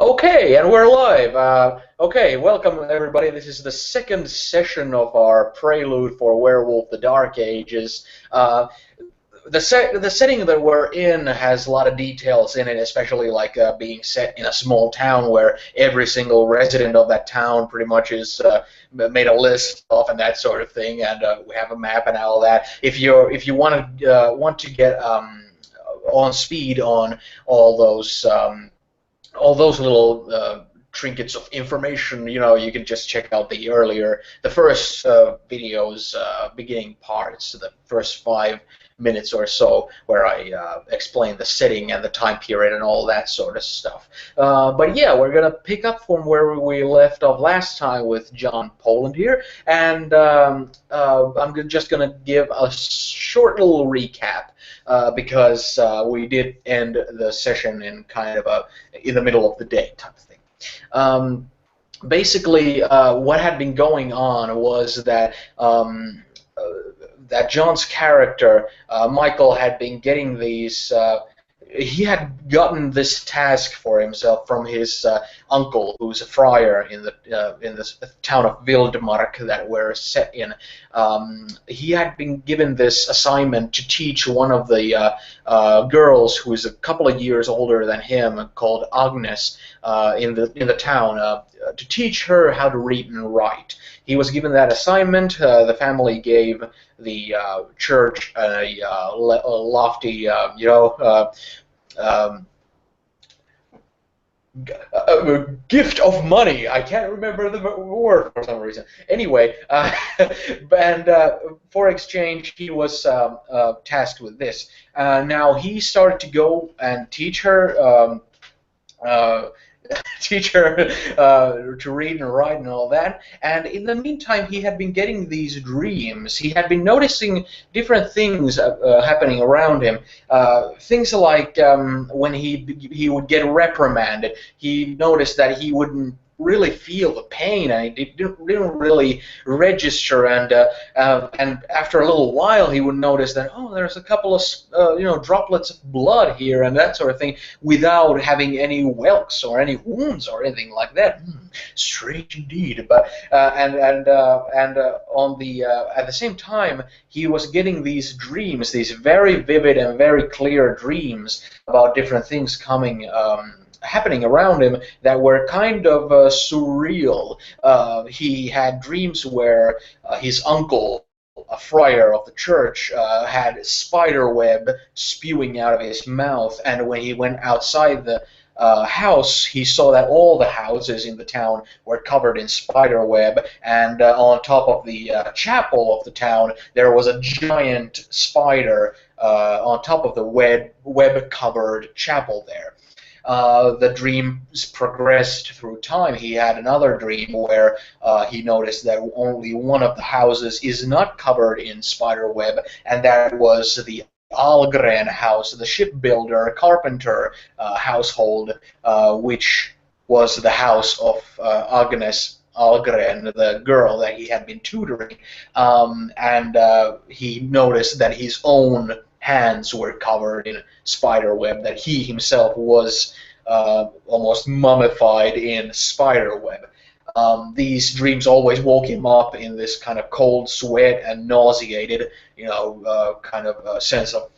Okay, and we're live. Okay, welcome everybody. This is the second session of our prelude for Werewolf: The Dark Ages. The setting that we're in has a lot of details in it, especially like being set in a small town where every single resident of that town pretty much is made a list of and that sort of thing, and we have a map and all that. If you want to get on speed on all those. All those little trinkets of information, you can just check out the first videos, beginning parts, the first 5 minutes or so, where I explain the setting and the time period and all that sort of stuff. But yeah, we're gonna pick up from where we left off last time with John Poland here, and I'm just gonna give a short little recap. Because we did end the session in kind of in the middle of the day type of thing. Basically, what had been going on was that John's character, Michael, had been getting these. He had gotten this task for himself from his uncle, who's a friar in the town of Vildmark that we're set in. He had been given this assignment to teach one of the girls, who is a couple of years older than him, called Agnes, in the town, to teach her how to read and write. He was given that assignment. The family gave the church a lofty, a gift of money. I can't remember the word for some reason. Anyway, and for exchange, he was tasked with this. Now he started to go and teach her. Teach her to read and write and all that. And in the meantime, he had been getting these dreams. He had been noticing different things happening around him. Things like when he would get reprimanded, he noticed that he wouldn't really feel the pain, and it didn't really register. And after a little while, he would notice that, oh, there's a couple of droplets of blood here and that sort of thing, without having any welts or any wounds or anything like that. Strange indeed. But on the at the same time, he was getting these dreams, these very vivid and very clear dreams about different things happening around him that were kind of surreal. He had dreams where his uncle, a friar of the church, had spider web spewing out of his mouth, and when he went outside the house, he saw that all the houses in the town were covered in spider web, and on top of the chapel of the town, there was a giant spider on top of the web-covered chapel there. The dreams progressed through time. He had another dream where he noticed that only one of the houses is not covered in spider web, and that was the Alren house, the shipbuilder, carpenter household, which was the house of Agnes Algren, the girl that he had been tutoring. And he noticed that his own hands were covered in spider web, that he himself was almost mummified in spider web. These dreams always woke him up in this kind of cold sweat and nauseated, kind of a sense of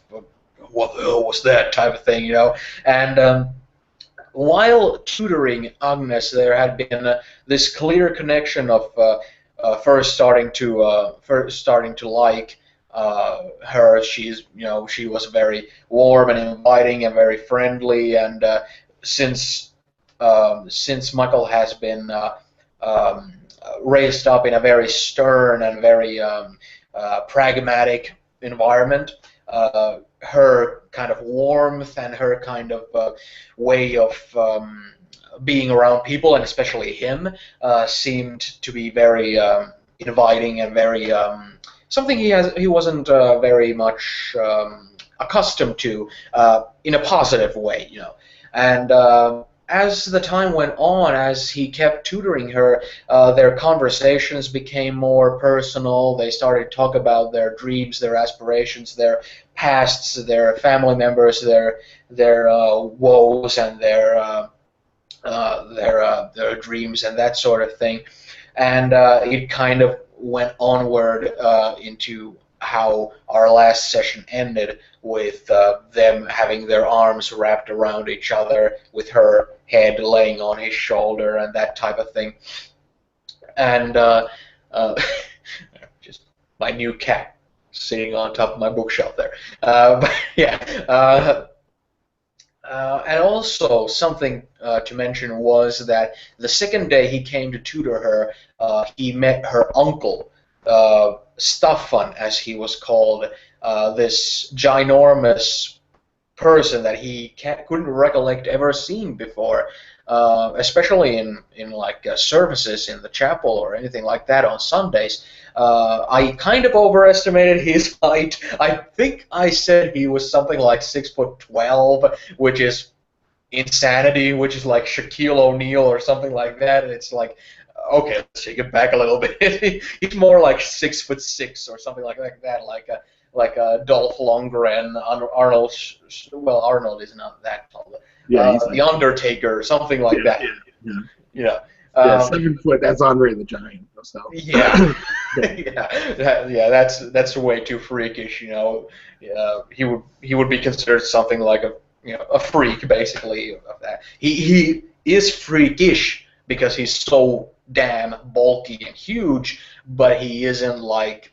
what the hell was that type of thing, And while tutoring Agnes, there had been this clear connection of first starting to like her. She was very warm and inviting and very friendly, and since Michael has been raised up in a very stern and very pragmatic environment, her kind of warmth and her kind of way of being around people, and especially him, seemed to be very inviting and very something he wasn't very much accustomed to in a positive way, And as the time went on, as he kept tutoring her, their conversations became more personal. They started to talk about their dreams, their aspirations, their pasts, their family members, their woes, and their their dreams and that sort of thing, and it kind of went onward into how our last session ended with them having their arms wrapped around each other with her head laying on his shoulder and that type of thing. And uh, just my new cat sitting on top of my bookshelf there. But yeah, and also something to mention was that the second day he came to tutor her, he met her uncle, Staffan, as he was called, this ginormous person that he couldn't recollect ever seen before, especially in like services in the chapel or anything like that on Sundays. I kind of overestimated his height. I think I said he was something like 6'12", which is insanity, which is like Shaquille O'Neal or something like that. And it's like, okay, let's take it back a little bit. He's more like 6'6" or something like that, like Dolph Lundgren, Arnold. Well, Arnold is not that tall. Yeah, he's The Undertaker, something like that. Yeah. Yeah. Yeah, 7 foot. That's Andre the Giant. So. Yeah, yeah. That's way too freakish. You know, he would be considered something like a freak basically of that. He is freakish because he's so damn bulky and huge, but he isn't like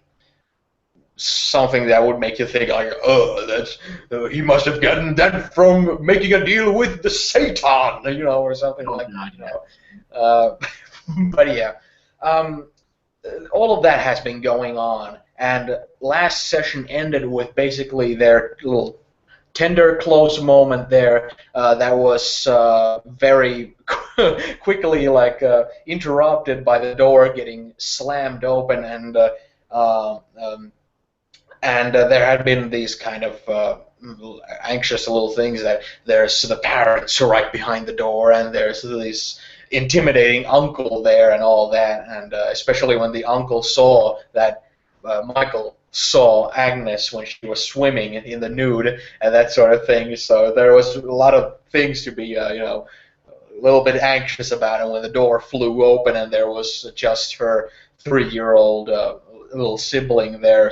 something that would make you think like, oh, that's he must have gotten that from making a deal with the Satan, you know, or something like that. You know. But yeah, all of that has been going on, and last session ended with basically their little tender close moment there that was very quickly like interrupted by the door getting slammed open, and there had been these kind of anxious little things that there's the parents right behind the door, and there's this intimidating uncle there and all that, and especially when the uncle saw that Michael saw Agnes when she was swimming in the nude and that sort of thing. So there was a lot of things to be, a little bit anxious about. And when the door flew open and there was just her 3-year-old little sibling there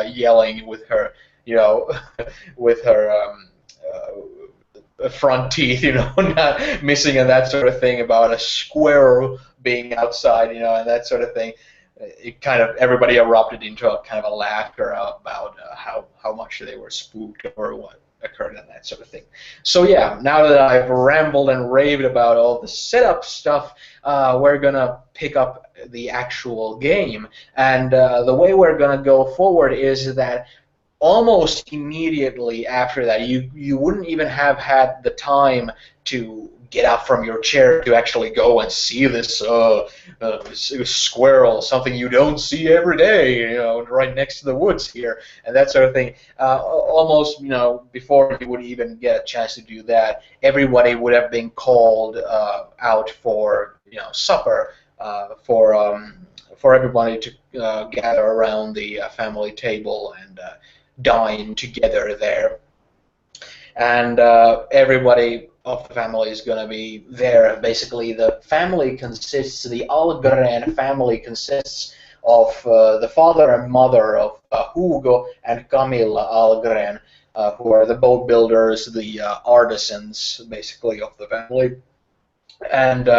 yelling with her, with her front teeth, not missing and that sort of thing, about a squirrel being outside, and that sort of thing. It kind of, everybody erupted into a kind of a laughter about how much they were spooked or what occurred and that sort of thing. So yeah, now that I've rambled and raved about all the setup stuff, we're gonna pick up the actual game, and the way we're gonna go forward is that almost immediately after that, you wouldn't even have had the time to get up from your chair to actually go and see this squirrel, something you don't see every day, right next to the woods here, and that sort of thing. Almost, before you would even get a chance to do that, everybody would have been called out for, supper, for everybody to gather around the family table and dine together there. And everybody of the family is going to be there. Basically, the family consists, the Alren family consists of the father and mother of Hugo and Camilla Algren, who are the boat builders, the artisans, basically, of the family. And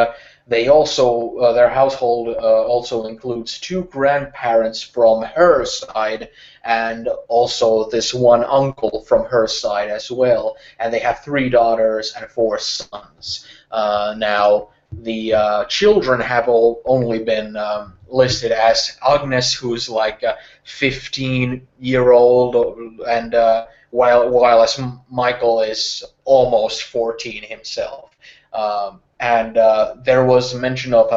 they also, their household also includes 2 grandparents from her side, and also this one uncle from her side as well. And they have 3 daughters and 4 sons. Now, the children have only been listed as Agnes, who's like a 15-year-old, and while as Michael is almost 14 himself. And there was mention of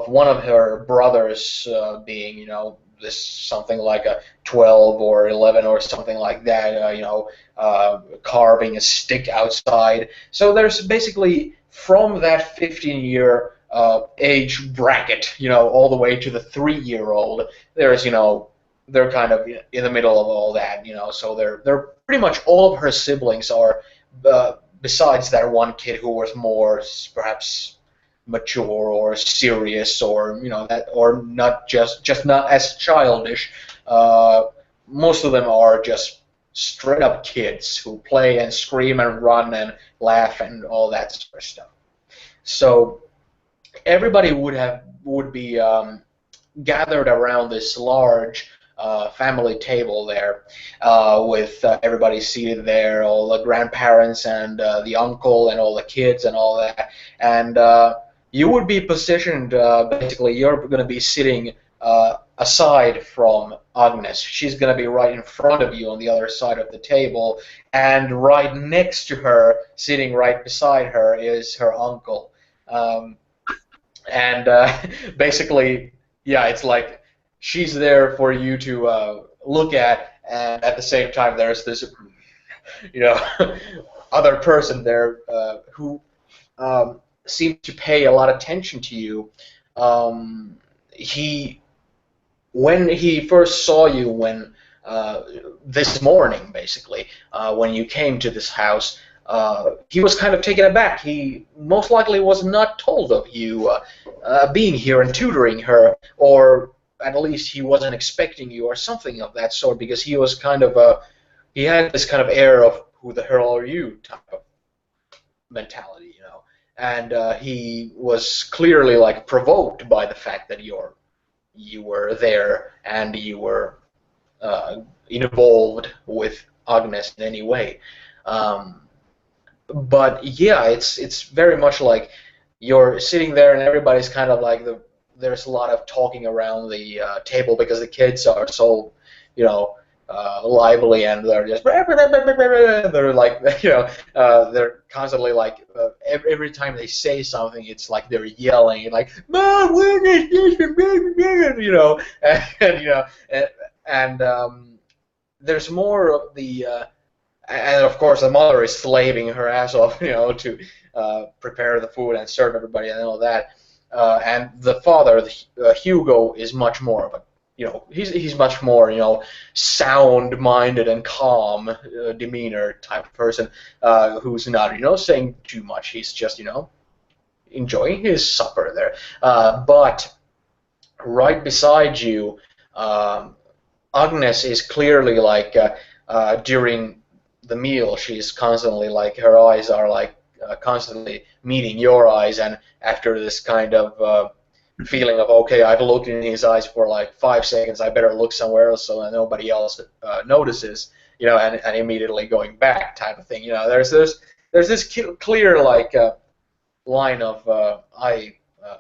one of her brothers being, this something like a 12 or 11 or something like that, carving a stick outside. So there's basically, from that 15-year age bracket, all the way to the 3-year-old, there's, they're kind of in the middle of all that, so they're pretty much all of her siblings are. Besides that one kid who was more perhaps mature or serious or that or not just not as childish. Most of them are just straight up kids who play and scream and run and laugh and all that sort of stuff. So everybody would be gathered around this large family table there, with everybody seated there, all the grandparents and the uncle and all the kids and all that. And you would be positioned, basically, you're going to be sitting aside from Agnes. She's going to be right in front of you on the other side of the table, and right next to her, sitting right beside her, is her uncle. And basically, yeah, it's like she's there for you to look at, and at the same time, there's this, other person there who seemed to pay a lot of attention to you. When he first saw you, when this morning, basically, when you came to this house, he was kind of taken aback. He most likely was not told of you being here and tutoring her, or at least he wasn't expecting you, or something of that sort, because he was kind of he had this kind of air of who the hell are you type of mentality, and he was clearly like provoked by the fact that you were there and you were involved with Agnes in any way. But yeah, it's very much like you're sitting there and everybody's kind of like there's a lot of talking around the table because the kids are so lively, and they're just they're like they're constantly like every time they say something, it's like they're yelling like, "Mom, where is this?" And there's more of the and of course the mother is slaving her ass off, to prepare the food and serve everybody and all that. And the father, Hugo, is much more of a, he's much more, sound-minded and calm demeanor type of person, who's not, saying too much. He's just, enjoying his supper there. But right beside you, Agnes is clearly like during the meal, she's constantly like, her eyes are like constantly meeting your eyes, and after this kind of feeling of, okay, I've looked in his eyes for like 5 seconds, I better look somewhere else so that nobody else notices, and immediately going back type of thing. There's this clear like line of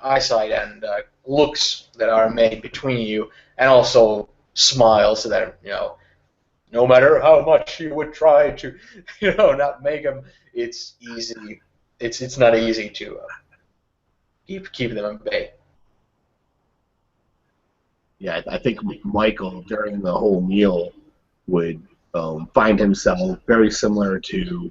eyesight and looks that are made between you, and also smiles that no matter how much you would try to, not make them, it's easy. It's not easy to keep them at bay. Yeah, I think Michael during the whole meal would find himself very similar to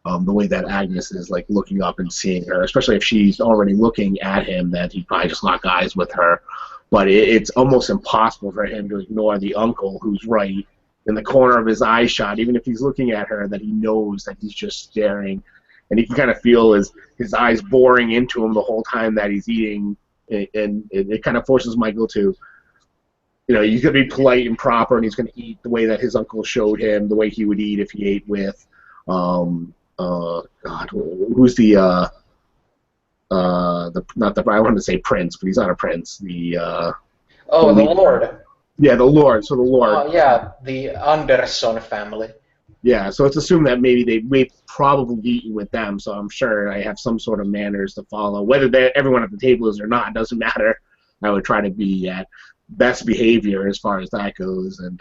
the way that Agnes is like looking up and seeing her, especially if she's already looking at him, that he'd probably just lock eyes with her. But it's almost impossible for him to ignore the uncle who's right in the corner of his eye shot, even if he's looking at her, that he knows that he's just staring. And he can kind of feel his eyes boring into him the whole time that he's eating. And it kind of forces Michael to, he's going to be polite and proper, and he's going to eat the way that his uncle showed him, the way he would eat if he ate with, God, who's the not the, I wanted to say prince, but he's not a prince. The Lord. Yeah, the Lord. So the Lord. Yeah, the Anderson family. Yeah, so it's assumed that maybe they may probably be eating with them, so I'm sure I have some sort of manners to follow. Whether everyone at the table is or not, doesn't matter. I would try to be at best behavior as far as that goes. And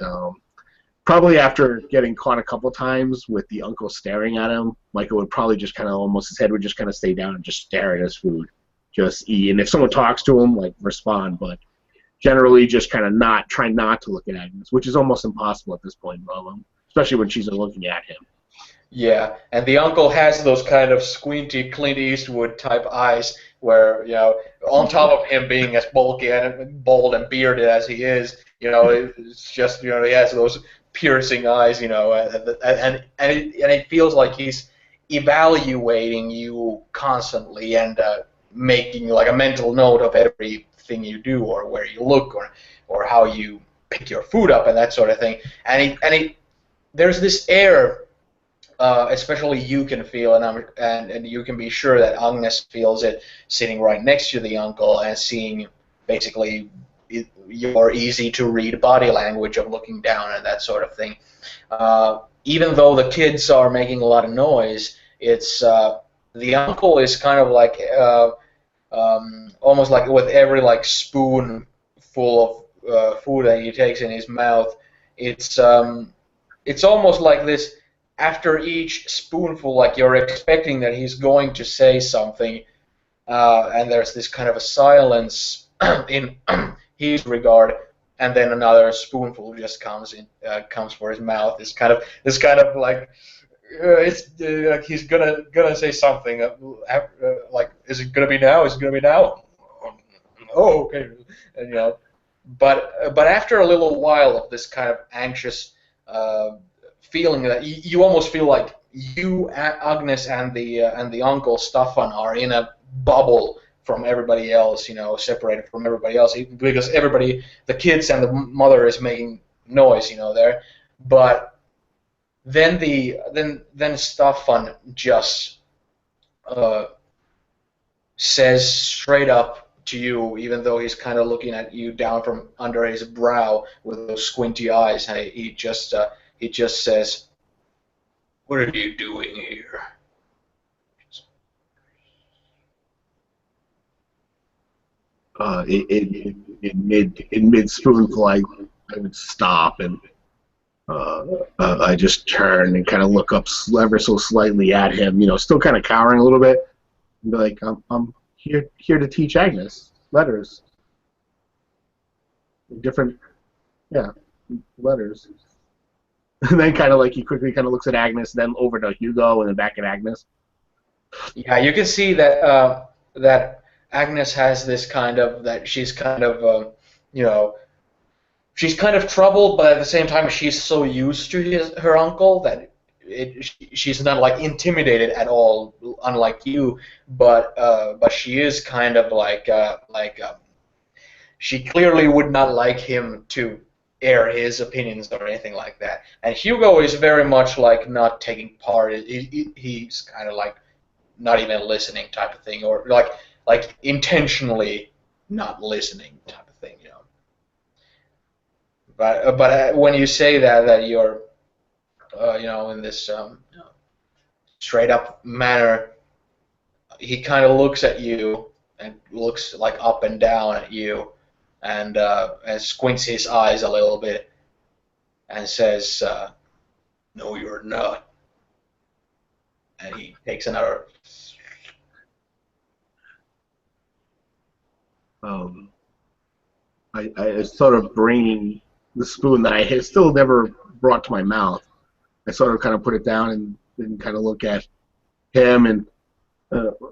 probably after getting caught a couple times with the uncle staring at him, Michael would probably just kind of almost, his head would just kind of stay down and just stare at his food. Just eat. And if someone talks to him, like, respond, but generally just kind of try not to look at Agnes, which is almost impossible at this point, especially when she's looking at him. Yeah, and the uncle has those kind of squinty Clint Eastwood type eyes where, on top of him being as bulky and bald and bearded as he is, it's just, he has those piercing eyes, and it feels like he's evaluating you constantly, and making like a mental note of everything you do or where you look or how you pick your food up and that sort of thing. And there's this air, especially you can feel, and you can be sure that Agnes feels it sitting right next to the uncle and seeing basically your easy to read body language of looking down and that sort of thing. Even though the kids are making a lot of noise, it's the uncle is kind of like almost like with every like spoonful of food that he takes in his mouth, it's almost like this. After each spoonful, like you're expecting that he's going to say something, and there's this kind of a silence in his regard, and then another spoonful just comes for his mouth. This kind of like it's like he's gonna say something. Like, is it gonna be now? Is it gonna be now? Oh, okay. And but after a little while of this kind of anxious feeling, that you almost feel like you, Agnes, and the uncle Staffan are in a bubble from everybody else, separated from everybody else, because everybody, the kids and the mother, is making noise, there. But then Staffan just says straight up to you, even though he's kind of looking at you down from under his brow with those squinty eyes, and he just says, "What are you doing here?" In mid spoonful, I would stop and I just turn and kind of look up ever so slightly at him, still kind of cowering a little bit, and be like, I'm here to teach Agnes letters, different, yeah, letters. And then kind of like he quickly kind of looks at Agnes, then over to Hugo, and then back at Agnes. Yeah, you can see that Agnes has this kind of, that she's kind of she's kind of troubled, but at the same time she's so used to her uncle that she's not like intimidated at all, unlike you. But she is kind of she clearly would not like him to air his opinions or anything like that. And Hugo is very much like not taking part. He's kind of like not even listening type of thing, or like intentionally not listening type of thing. But when you say that you're in this straight up manner, he kind of looks at you and looks like up and down at you, and squints his eyes a little bit and says, "No, you're not." And he takes another. I sort of bring the spoon that I had still never brought to my mouth. I sort of kind of put it down and kind of look at him, and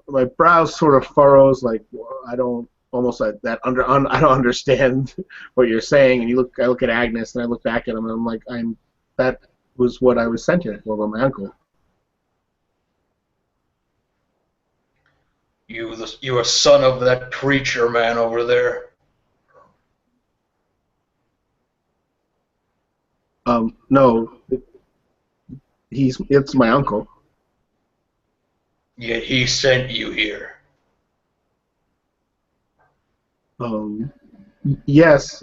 my brow sort of furrows, like I don't almost like that I don't understand what you're saying. And I look at Agnes, and I look back at him, and I'm like, that was what I was sent here for by my uncle. You a son of that preacher man over there. No, it's my uncle. Yet he sent you here. Yes,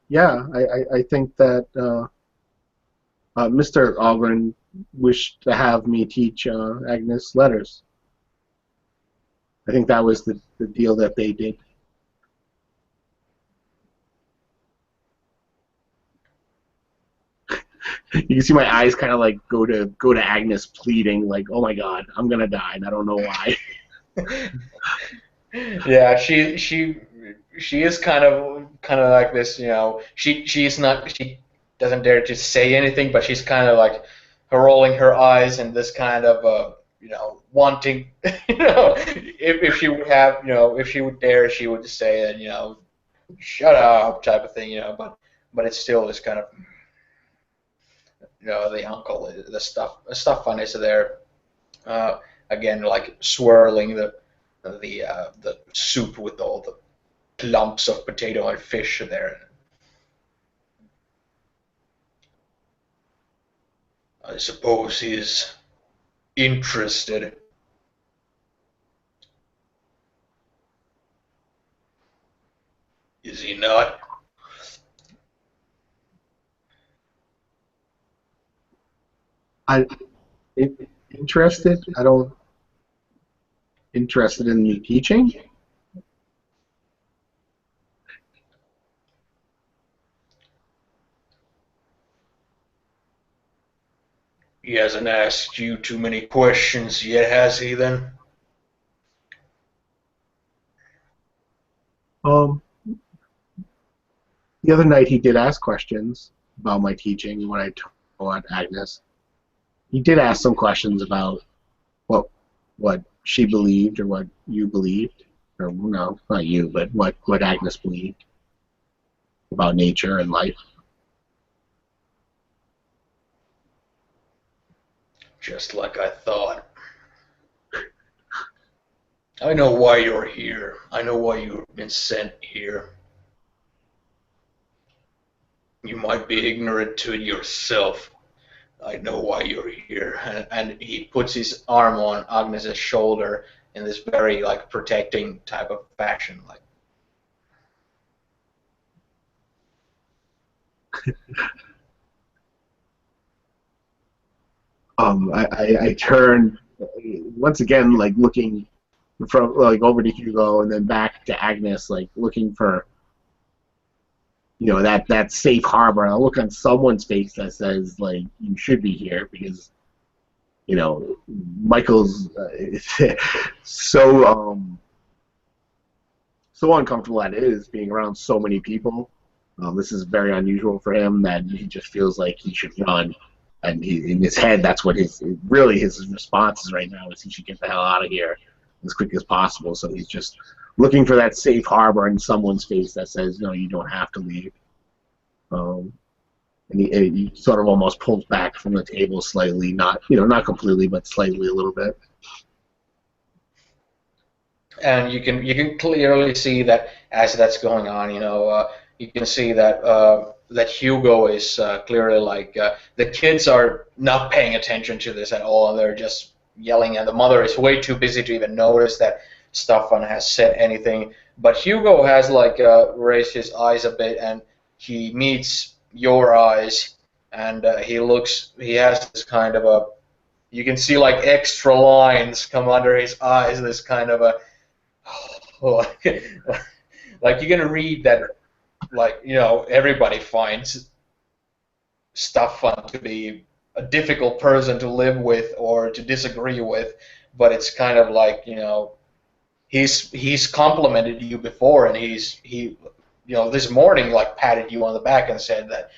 yeah, I think that Mr. Alren wished to have me teach Agnes letters. I think that was the deal that they did. You can see my eyes kind of like go to Agnes, pleading, like, "Oh my God, I'm gonna die, and I don't know why." Yeah, she is kind of like this, she doesn't dare to say anything, but she's kind of like rolling her eyes and this kind of wanting, if she would have, if she would dare, she would say that, shut up type of thing, but it's still this kind of, the uncle, the stuff fun is there, again, like swirling the the soup with all the lumps of potato and fish there. I suppose he's interested. Is he not? I interested. I don't interested in me teaching. He hasn't asked you too many questions yet, has he then? Um, the other night he did ask questions about my teaching when I taught Agnes. He did ask some questions about what she believed or what you believed, or no, not you, but what Agnes believed about nature and life. Just like I thought. I know why you're here. I know why you've been sent here. You might be ignorant to it yourself. I know why you're here. And he puts his arm on Agnes's shoulder in this very like protecting type of fashion. Like, I turn once again, like looking from like over to Hugo and then back to Agnes, like looking for that safe harbor. I'll look on someone's face that says like you should be here because Michael's so uncomfortable that it is being around so many people. This is very unusual for him that he just feels like he should run. And in his head, that's what his response is right now is he should get the hell out of here as quick as possible. So he's just looking for that safe harbor in someone's face that says, no, you don't have to leave. And he sort of almost pulls back from the table slightly, not completely, but slightly a little bit. and you can clearly see that as that's going on, you can see that that Hugo is clearly like the kids are not paying attention to this at all, and they're just yelling, and the mother is way too busy to even notice that Staffan has said anything. But Hugo has like raised his eyes a bit, and he meets your eyes, and he has this kind of a, you can see like extra lines come under his eyes, this kind of a, like you're gonna read that, like everybody finds Staffan to be a difficult person to live with or to disagree with, but it's kind of like he's complimented you before, and he this morning like patted you on the back and said that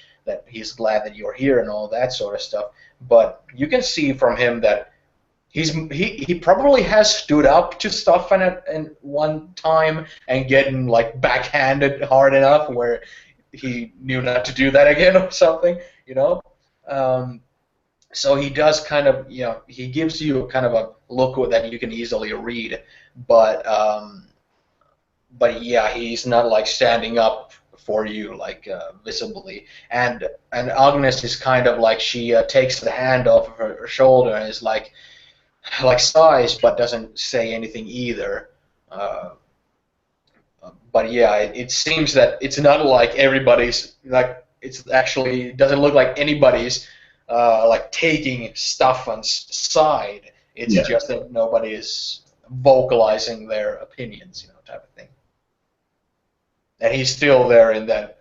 he's glad that you're here and all that sort of stuff. But you can see from him that he probably has stood up to Staffan at one time and getting like backhanded hard enough where he knew not to do that again or something. So he does kind of, he gives you kind of a look that you can easily read, but yeah, he's not like standing up for you like visibly. And Agnes is kind of like she takes the hand off of her shoulder and is like sighs but doesn't say anything either. But yeah, it seems that it's not like everybody's like, it's actually, it doesn't look like anybody's like taking Staffan's side. It's just that nobody is vocalizing their opinions, type of thing. And he's still there in that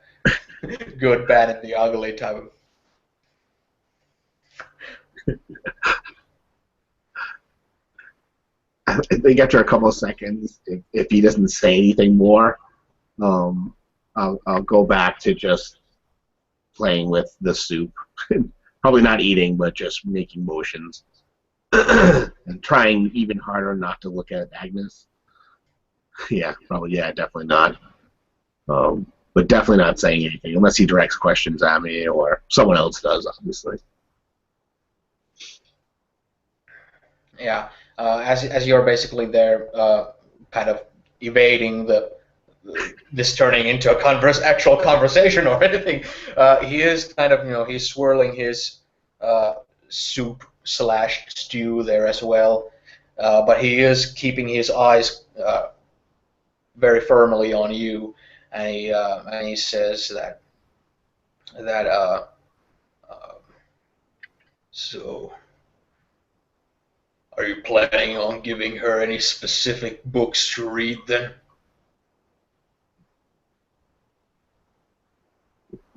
good, bad, and the ugly type of. I think after a couple of seconds, if he doesn't say anything more, I'll go back to just playing with the soup. Probably not eating, but just making motions. And trying even harder not to look at Agnes. Yeah, probably, yeah, definitely not. But definitely not saying anything, unless he directs questions at me, or someone else does, obviously. Yeah. As you're basically there kind of evading this turning into a actual conversation or anything. He is kind of, he's swirling his soup slash stew there as well, but he is keeping his eyes very firmly on you, and he says that so. Are you planning on giving her any specific books to read then?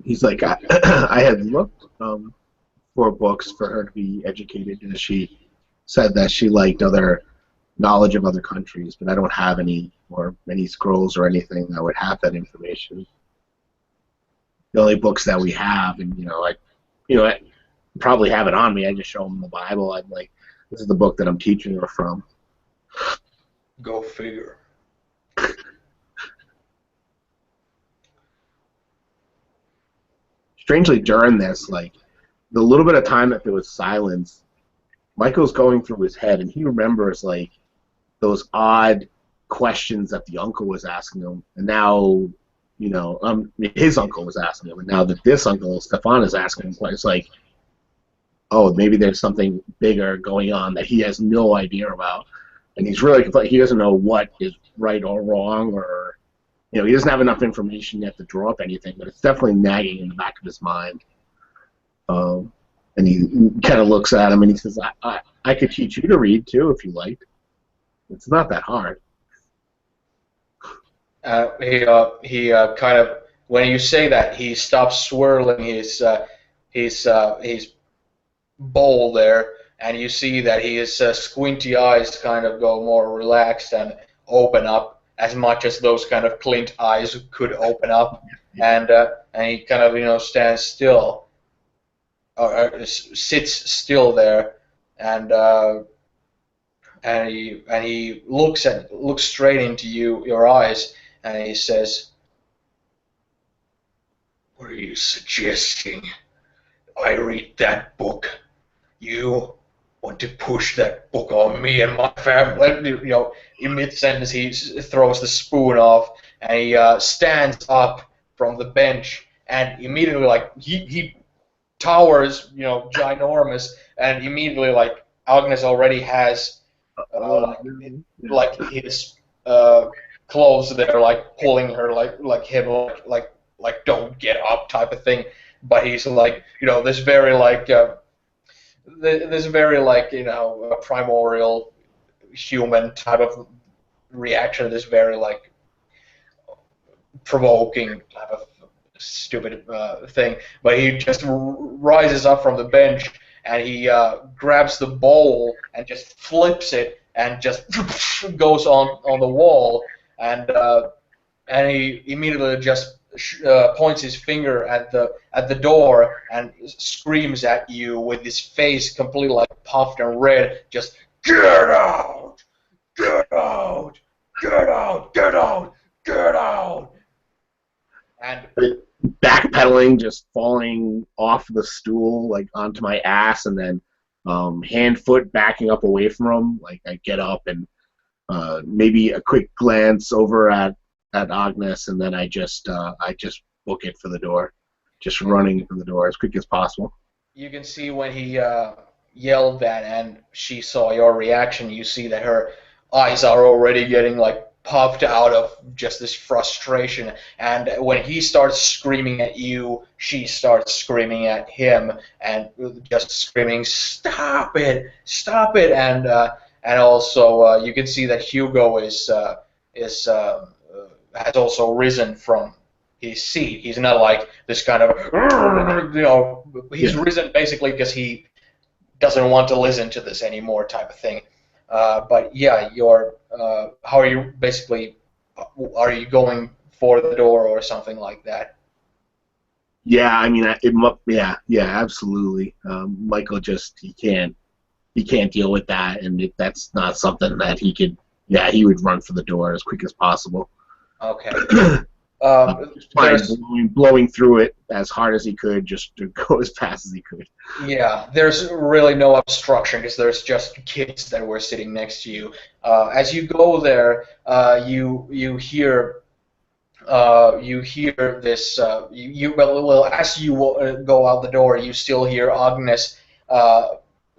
He's like, I had looked for books for her to be educated, and she said that she liked other knowledge of other countries, but I don't have any scrolls or anything that would have that information. The only books that we have, and I probably have it on me. I just show them the Bible. I'm like, this is the book that I'm teaching her from. Go figure. Strangely, during this, like, the little bit of time that there was silence, Michael's going through his head, and he remembers, like, those odd questions that the uncle was asking him, and now, his uncle was asking him, and now that this uncle, Stefan, is asking him, it's like, oh, maybe there's something bigger going on that he has no idea about. And he's really, he doesn't know what is right or wrong, or, he doesn't have enough information yet to draw up anything, but it's definitely nagging in the back of his mind. And he kind of looks at him and he says, I could teach you to read too if you like. It's not that hard. He kind of, when you say that, he stops swirling his bowl there, and you see that his squinty eyes kind of go more relaxed and open up as much as those kind of Clint eyes could open up, and he kind of stands still, or sits still there, and he looks straight into your eyes, and he says, "What are you suggesting? I read that book. You want to push that book on me and my family?" In mid-sentence, he throws the spoon off, and he stands up from the bench, and immediately, like, he towers, ginormous, and immediately, like, Agnes already has, like his clothes there, like, pulling her, like him, like, don't get up type of thing, but he's like, this very, like, primordial human type of reaction, this very, like, provoking type of stupid thing. But he just rises up from the bench, and he grabs the bowl and just flips it and just goes on the wall, and he immediately just points his finger at the door and screams at you with his face completely, like, puffed and red, just, "Get out! Get out! Get out! Get out! Get out!" And backpedaling, just falling off the stool, like, onto my ass, and then hand, foot backing up away from him. Like, I get up and maybe a quick glance over at Agnes, and then I just book it for the door, just running for the door as quick as possible. You can see when he yelled that and she saw your reaction, you see that her eyes are already getting, like, puffed out of just this frustration, and when he starts screaming at you, she starts screaming at him, and just screaming, "Stop it! Stop it!" And also you can see that Hugo has also risen from his seat. He's not like this kind of, he's risen basically because he doesn't want to listen to this anymore type of thing. But yeah, how are you basically, are you going for the door or something like that? Yeah, I mean, yeah, absolutely. Michael he can't deal with that, and that's not something that he could. Yeah, he would run for the door as quick as possible. Okay. Just fine, There's blowing through it as hard as he could, just to go as fast as he could. Yeah, there's really no obstruction because there's just kids that were sitting next to you. As you go there, you hear this. Well, as you go out the door, you still hear Agnes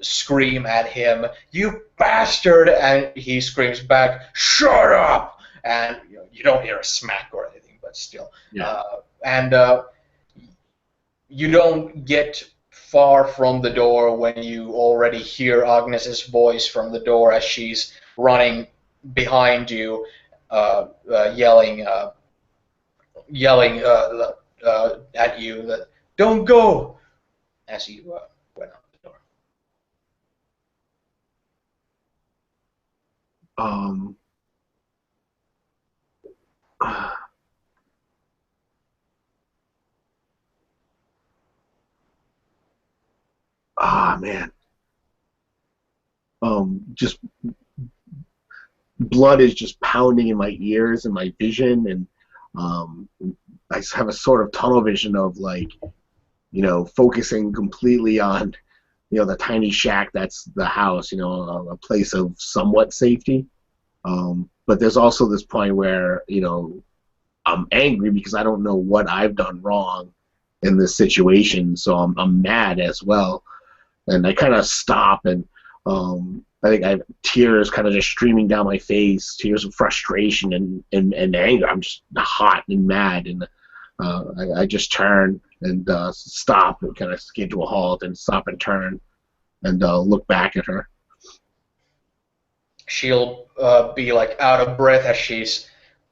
scream at him, "You bastard!" And he screams back, "Shut up!" And you don't hear a smack or anything, but still. Yeah. And You don't get far from the door when you already hear Agnes's voice from the door as she's running behind you, yelling, at you that "Don't go!" as you went out the door. Um. Ah, man. Just blood is just pounding in my ears and my vision, and um, I have a sort of tunnel vision of like, focusing completely on, the tiny shack that's the house, a place of somewhat safety. But there's also this point where, I'm angry because I don't know what I've done wrong in this situation, so I'm mad as well. And I kind of stop, and I think I have tears kind of just streaming down my face, tears of frustration and anger. I'm just hot and mad, and I just turn and stop and kind of skid to a halt and stop and turn and look back at her. She'll be like out of breath as she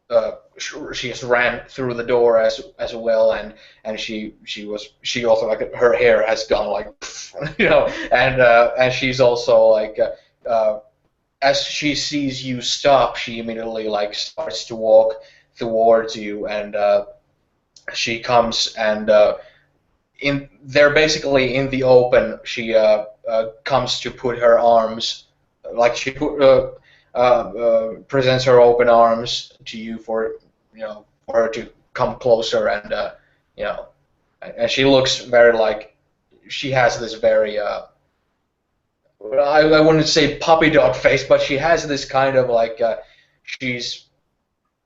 has ran through the door as well, and she also like her hair has gone like and she's also like as she sees you stop, she immediately like starts to walk towards you, and she comes and in they're basically in the open. She comes to put her arms like presents her open arms to you for her to come closer, and and she looks very like she has this very I wouldn't say puppy dog face, but she has this kind of like she's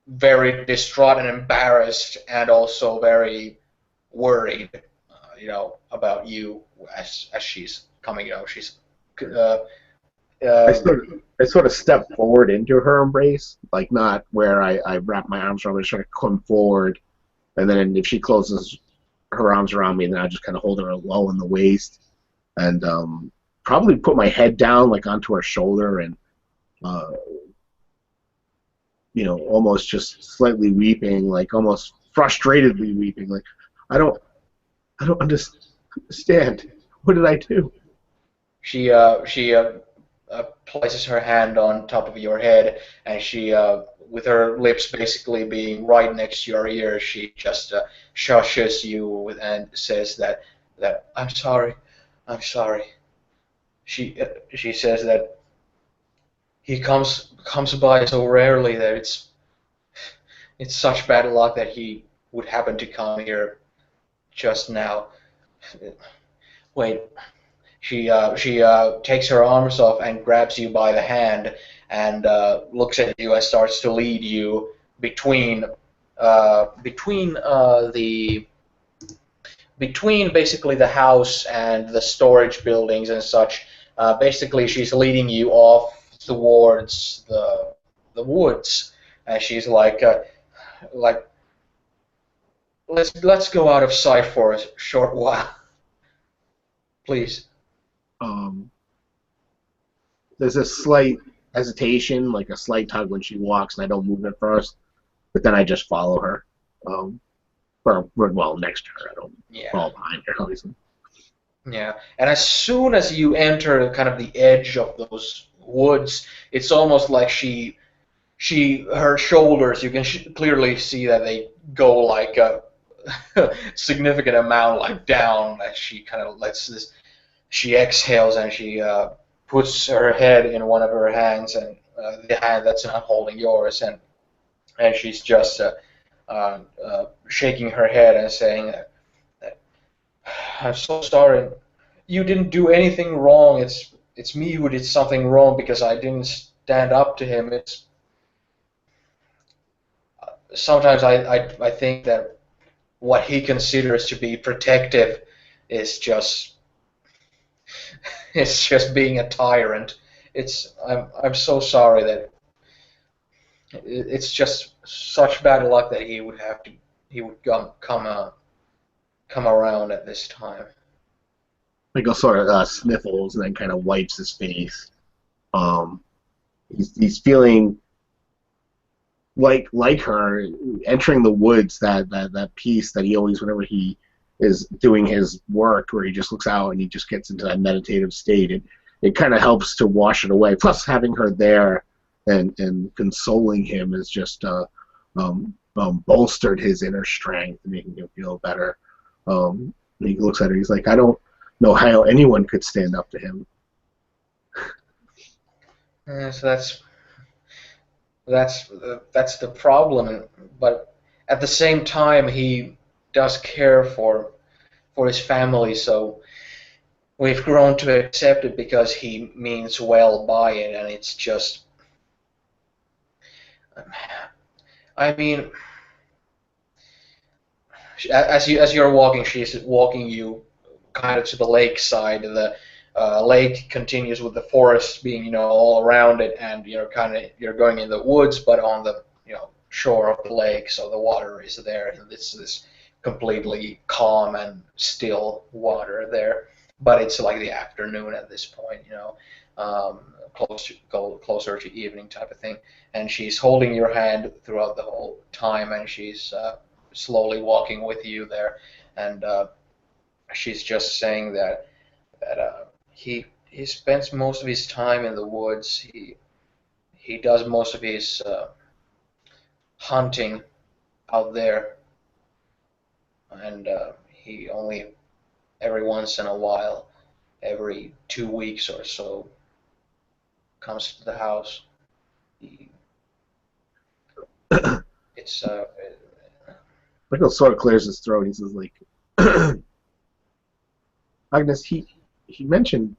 very distraught and embarrassed and also very worried about you as she's coming she's uh, I uh, sort of I sort of step forward into her embrace, like not where I wrap my arms around her, just sort of come forward, and then if she closes her arms around me, then I just kind of hold her low in the waist, and probably put my head down like onto her shoulder, and uh, almost just slightly weeping, like almost frustratedly weeping, like I don't understand. What did I do? she places her hand on top of your head, and she, with her lips basically being right next to your ear, she just shushes you and says that I'm sorry, I'm sorry. She says that he comes by so rarely that it's such bad luck that he would happen to come here just now. Wait, she takes her arms off and grabs you by the hand and looks at you and starts to lead you the between basically the house and the storage buildings and such. Basically, she's leading you off towards the woods, and she's like let's go out of sight for a short while, please. Um, there's a slight hesitation, like a slight tug when she walks, and I don't move at first, but then I just follow her. Or well, next to her. I don't Yeah. fall behind her, obviously. Yeah, and as soon as you enter kind of the edge of those woods, it's almost like her shoulders. You can clearly see that they go like a significant amount like down as she kind of lets this. She exhales and she puts her head in one of her hands and the hand that's not holding yours, and she's just shaking her head and saying, "I'm so sorry. You didn't do anything wrong. It's me who did something wrong because I didn't stand up to him. It's sometimes I think that what he considers to be protective is just it's just being a tyrant. I'm so sorry that it's just such bad luck that he would come around at this time." Michael sort of sniffles and then kind of wipes his face. Um, he's feeling like her entering the woods. That piece that he always, whenever he is doing his work, where he just looks out and he just gets into that meditative state. It kind of helps to wash it away. Plus, having her there and consoling him is just bolstered his inner strength, making him feel better. And he looks at her. He's like, I don't know how anyone could stand up to him. So that's the problem. But at the same time, he does care for his family, so we've grown to accept it because he means well by it, and it's just, I mean, as you're walking, she's walking you kind of to the lakeside. The lake continues with the forest being, all around it, and you're going in the woods, but on the shore of the lake, so the water is there, and it's this completely calm and still water there. But it's like the afternoon at this point, closer to evening type of thing. And she's holding your hand throughout the whole time, and she's slowly walking with you there, and she's just saying that he spends most of his time in the woods. He does most of his hunting out there, and he only every once in a while, every 2 weeks or so, comes to the house. He, it's Michael sort of clears his throat. He says, like, Agnes, he mentioned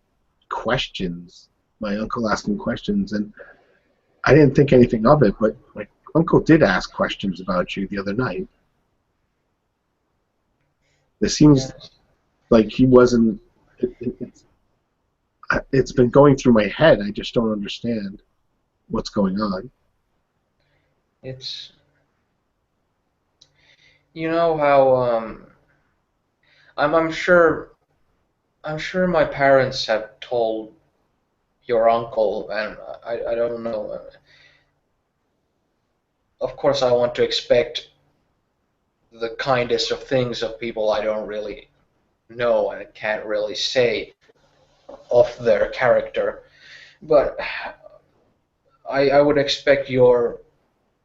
questions. My uncle asking questions, and I didn't think anything of it, but my uncle did ask questions about you the other night. It seems like he wasn't. It's been going through my head. I just don't understand what's going on. it's how I'm sure my parents have told your uncle, and I don't know. Of course, I want to expect the kindest of things of people I don't really know and can't really say of their character. But I would expect your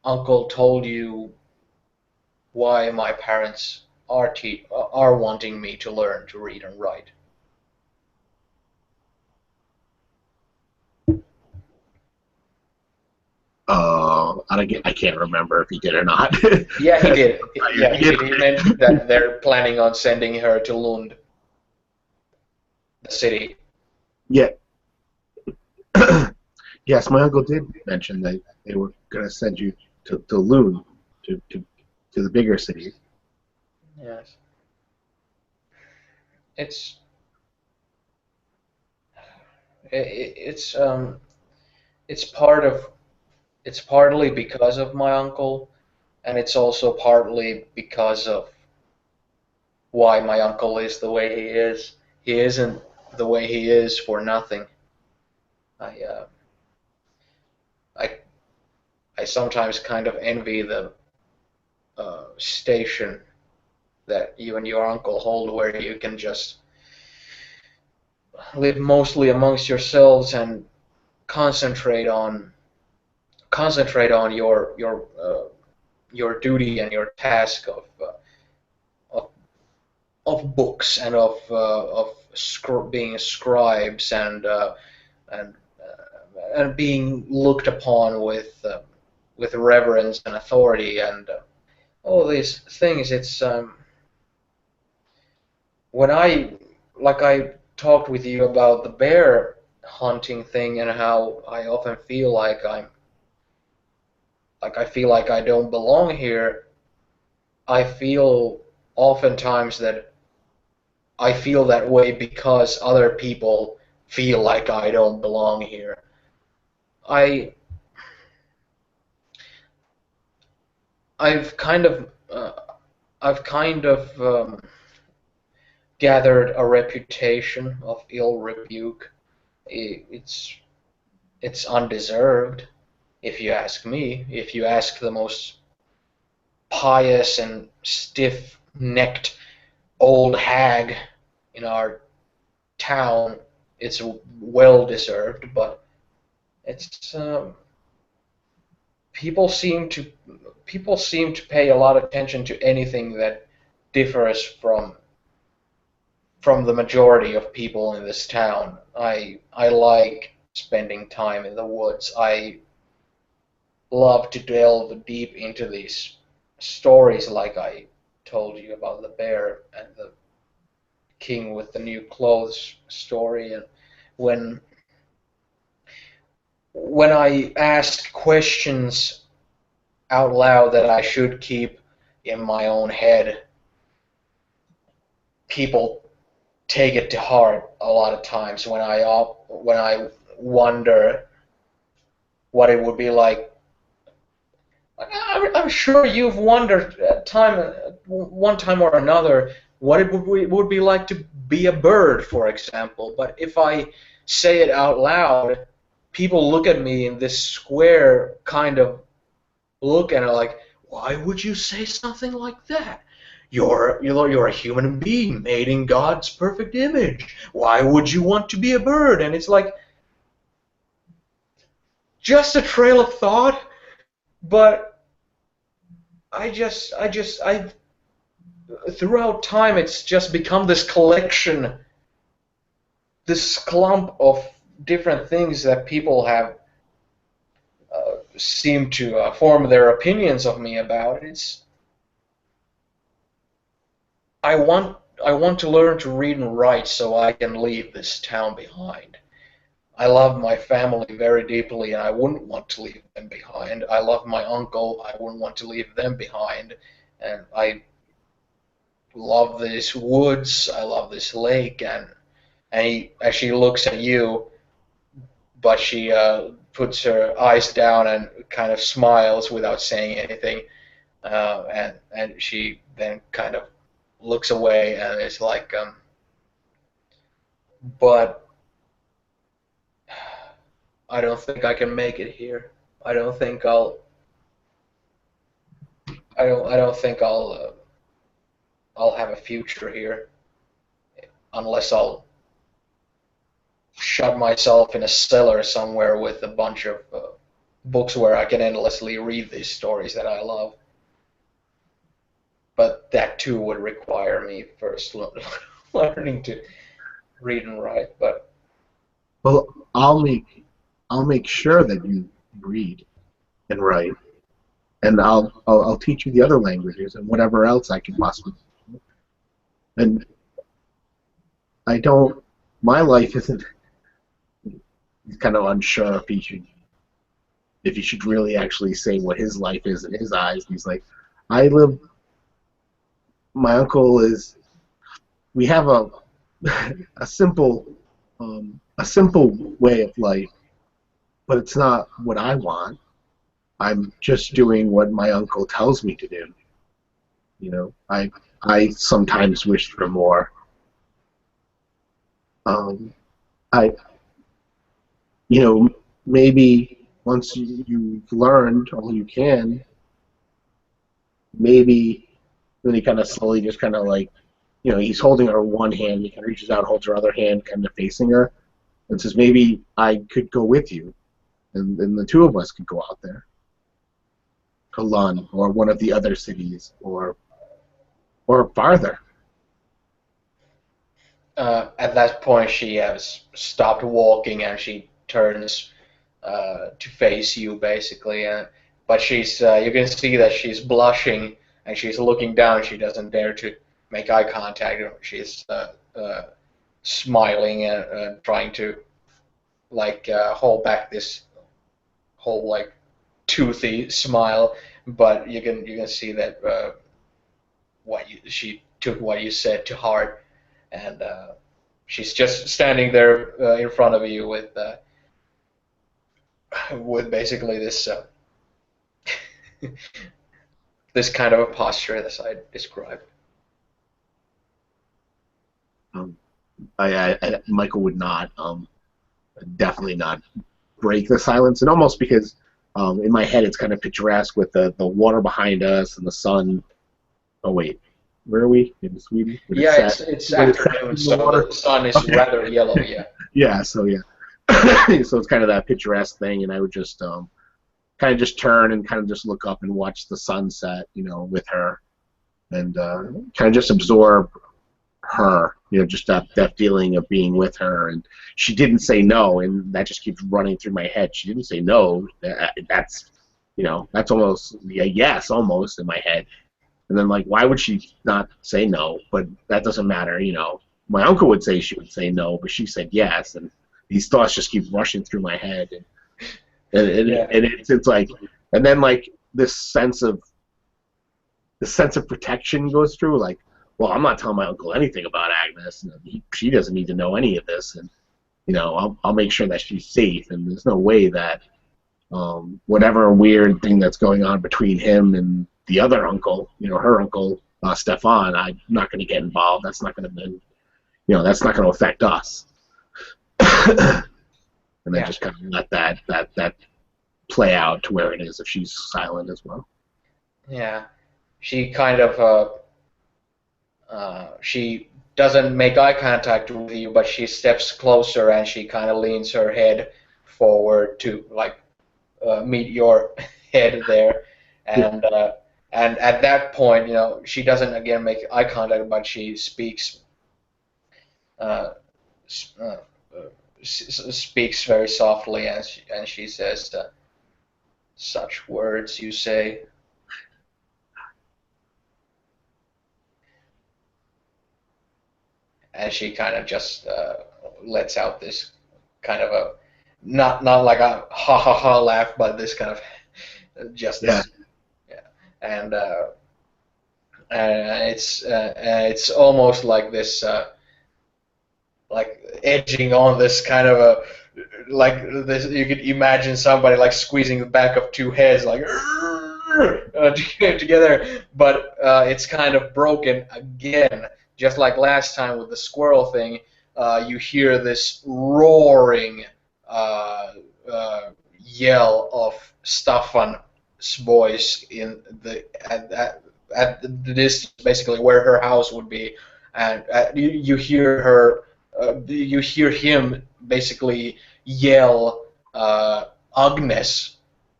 uncle told you why my parents are wanting me to learn to read and write. I can't remember if he did or not. Yeah, he did. Yeah, he mentioned that they're planning on sending her to Lund, the city. Yeah. Yes, my uncle did mention that they were going to send you to Lund, to the bigger city. Yes. It's it's it's part of it's partly because of my uncle, and it's also partly because of why my uncle is the way he is. He isn't the way he is for nothing. I uh, I I sometimes kind of envy the station that you and your uncle hold, where you can just live mostly amongst yourselves and concentrate on your duty and your task of of books and of being scribes and and being looked upon with reverence and authority, and all these things. It's when I talked with you about the bear hunting thing and how I often feel like I feel like I don't belong here. I feel oftentimes that I feel that way because other people feel like I don't belong here. I I've kind of I've kind of gathered a reputation of ill rebuke. It's it's undeserved, if you ask me. If you ask the most pious and stiff-necked old hag in our town, it's well deserved. But it's people seem to people seem to pay a lot of attention to anything that differs from the majority of people in this town. I like spending time in the woods. I love to delve deep into these stories like I told you about the bear and the king with the new clothes story. And when when I ask questions out loud that I should keep in my own head, people take it to heart a lot of times when I wonder what it would be like. I'm sure you've wondered one time or another, what would be like to be a bird, for example. But if I say it out loud, people look at me in this square kind of look and are like, "Why would you say something like that? You're a human being made in God's perfect image. Why would you want to be a bird?" And it's like just a trail of thought, but I throughout time it's just become this collection, this clump of different things that people have seem to form their opinions of me about. It's I want to learn to read and write so I can leave this town behind. I love my family very deeply, and I wouldn't want to leave them behind. I love my uncle. I wouldn't want to leave them behind. And I love these woods. I love this lake. As she looks at you, but she puts her eyes down and kind of smiles without saying anything. And she then kind of looks away and is like, but I don't think I can make it here. I don't think I don't think I'll have a future here unless I'll shut myself in a cellar somewhere with a bunch of books where I can endlessly read these stories that I love. But that too would require me first learning to read and write. But Well, I'll make sure that you read and write, and I'll teach you the other languages and whatever else I can possibly. And I don't. My life isn't. He's kind of unsure if he should really actually say what his life is in his eyes. He's like, I live. My uncle is. We have a simple a simple way of life, but it's not what I want. I'm just doing what my uncle tells me to do. You know, I sometimes wish for more. Um, I maybe once you've learned all you can, maybe then he kind of slowly just kind of like, he's holding her one hand, he kind of reaches out, holds her other hand, kind of facing her, and says, maybe I could go with you, and then the two of us could go out there to Lund or one of the other cities or farther. at that point, she has stopped walking and she turns to face you, basically. But you can see that she's blushing and she's looking down. She doesn't dare to make eye contact. She's smiling and trying to like hold back this whole like toothy smile, but you can see that she took what you said to heart, and she's just standing there in front of you with basically this this kind of a posture as I described. Michael would not, definitely not break the silence, and almost because in my head it's kind of picturesque with the water behind us and the sun. Oh wait, where are we? In Sweden? Yeah, it's afternoon, so the sun is rather yellow. Yeah. Yeah. So yeah. So it's kind of that picturesque thing, and I would just kind of just turn and kind of just look up and watch the sunset, with her, and kind of just absorb her, just that feeling of being with her. And she didn't say no, and that just keeps running through my head. She didn't say no. That's that's almost a yes, almost in my head. And then like, why would she not say no? But that doesn't matter, My uncle would say she would say no, but she said yes, and these thoughts just keep rushing through my head, and it's like, and then like this sense of protection goes through, like, well, I'm not telling my uncle anything about Agnes. She doesn't need to know any of this, and I'll make sure that she's safe. And there's no way that whatever weird thing that's going on between him and the other uncle, her uncle Stefan, I'm not going to get involved. That's not going to, that's not going to affect us. And then just kind of let that play out to where it is if she's silent as well. Yeah, she kind of she doesn't make eye contact with you, but she steps closer and she kind of leans her head forward to like meet your head there, and at that point, she doesn't again make eye contact, but she speaks speaks very softly, and she says, "Such words you say." And she kind of just lets out this kind of a not like a ha ha ha laugh, but this kind of just this, yeah. And it's almost like this like edging on this kind of a like this. You could imagine somebody like squeezing the back of two heads like together, but it's kind of broken again. Just like last time with the squirrel thing, you hear this roaring yell of Staffan's voice in the at the distance, basically where her house would be, and you hear her, you hear him basically yell Agnes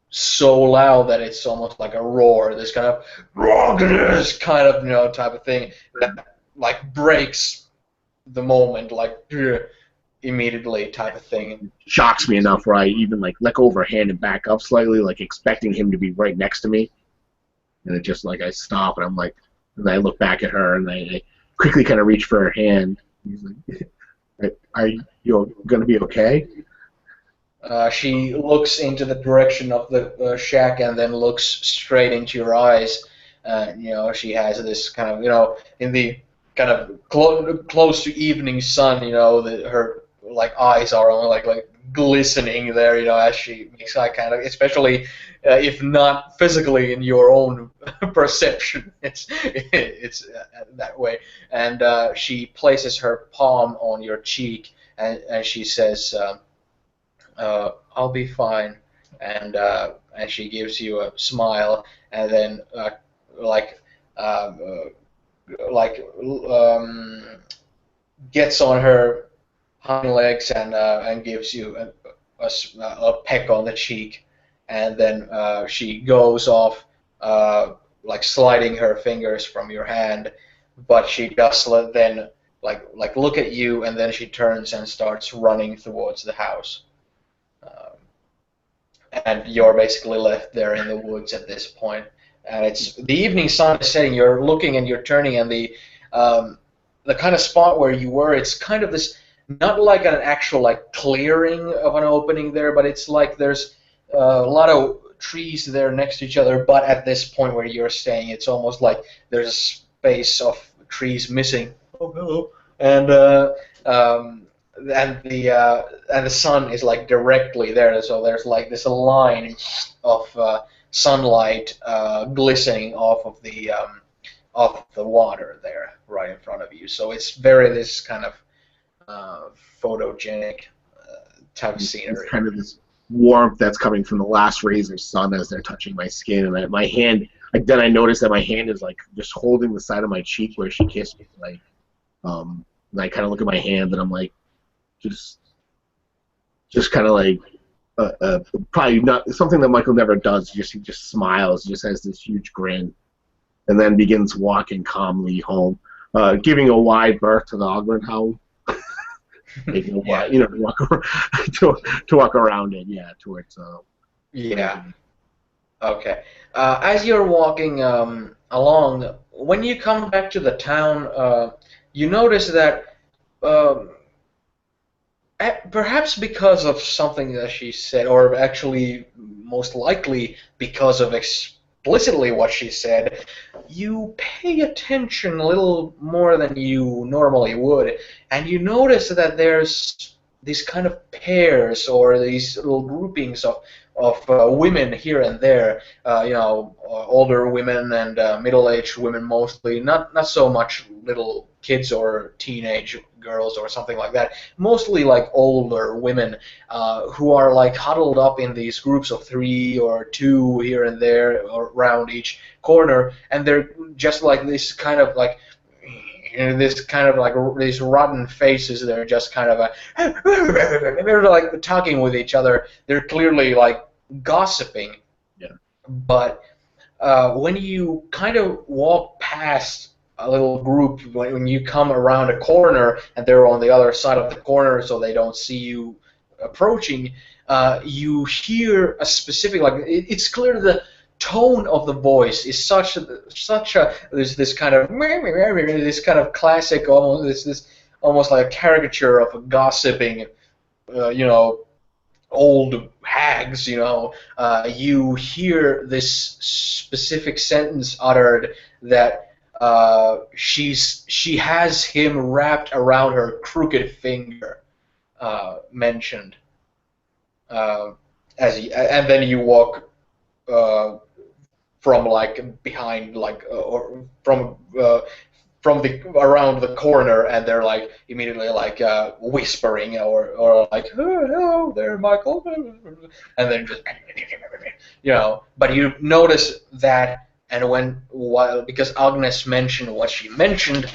so loud that it's almost like a roar. This kind of Agnes kind of type of thing that like breaks the moment, like immediately type of thing. Shocks me enough where I even like let go of her hand and back up slightly, like expecting him to be right next to me. And it just like I stop and I'm like, and I look back at her and I quickly kind of reach for her hand. He's like, "Are you gonna be okay?" She looks into the direction of the shack and then looks straight into your eyes. She has this kind of, in the kind of close to evening sun, her like eyes are only like glistening there, as she makes eye contact, especially if not physically in your own perception, it's that way. And she places her palm on your cheek and she says, "I'll be fine," and she gives you a smile, and then gets on her hind legs and gives you a peck on the cheek, and then she goes off like sliding her fingers from your hand, but she does then like look at you, and then she turns and starts running towards the house. And you're basically left there in the woods at this point. and it's the evening sun is setting. You're looking and you're turning, and the kind of spot where you were, it's kind of this, not like an actual like clearing of an opening there, but it's like there's a lot of trees there next to each other. But at this point where you're staying, it's almost like there's a space of trees missing. Oh, hello. Um, and the sun is like directly there, so there's like this line of sunlight glistening off the water there, right in front of you. So it's very this kind of photogenic type of scenery. It's kind of this warmth that's coming from the last rays of sun as they're touching my skin, and my hand. Like, then I notice that my hand is like just holding the side of my cheek where she kissed me. Like, and I kind of look at my hand, and I'm like, just kind of like, probably not something that Michael never does. He just smiles, just has this huge grin, and then begins walking calmly home, giving a wide berth to the Alren home. Making a wide, to walk around it, towards. Yeah. Okay. As you're walking along, when you come back to the town, you notice that perhaps because of something that she said, or actually most likely because of explicitly what she said, you pay attention a little more than you normally would, and you notice that there's these kind of pairs or these little groupings of women here and there, older women and middle-aged women mostly, not so much little kids or teenage girls or something like that, mostly like older women who are like huddled up in these groups of 3 or 2 here and there around each corner, and they're just like this kind of like these rotten faces. They're just kind of they're like talking with each other. They're clearly like gossiping. Yeah. But when you kind of walk past a little group, when you come around a corner and they're on the other side of the corner, so they don't see you approaching, you hear a specific, like, it's clear the tone of the voice is such a there's this kind of classic, almost like a caricature of a gossiping, old hags. You hear this specific sentence uttered that she has him wrapped around her crooked finger, mentioned, and then you walk from like behind, like or from the around the corner, and they're like immediately like whispering or like, oh, hello there, Michael, and then just But you notice that, and because Agnes mentioned what she mentioned,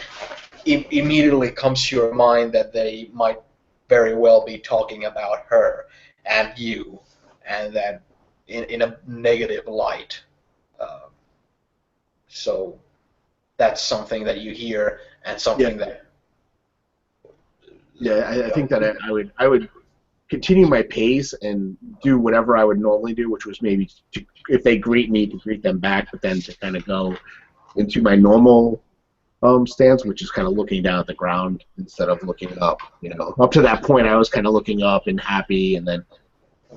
it immediately comes to your mind that they might very well be talking about her and you, and that in a negative light. So that's something that you hear, and something that. Yeah, I think that I would continue my pace and do whatever I would normally do, which was maybe if they greet me, to greet them back, but then to kind of go into my normal stance, which is kind of looking down at the ground instead of looking up. Up to that point, I was kind of looking up and happy, and then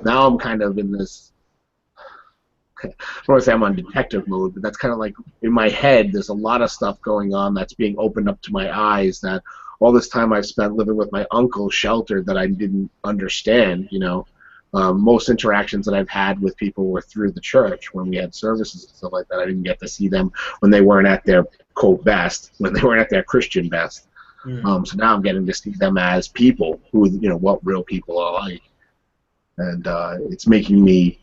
now I'm kind of in this. I don't want to say I'm on detective mode, but that's kind of like in my head. There's a lot of stuff going on that's being opened up to my eyes. That all this time I've spent living with my uncle, sheltered, that I didn't understand. Most interactions that I've had with people were through the church when we had services and stuff like that. I didn't get to see them when they weren't at their quote best, when they weren't at their Christian best. So now I'm getting to see them as people who, what real people are like, and it's making me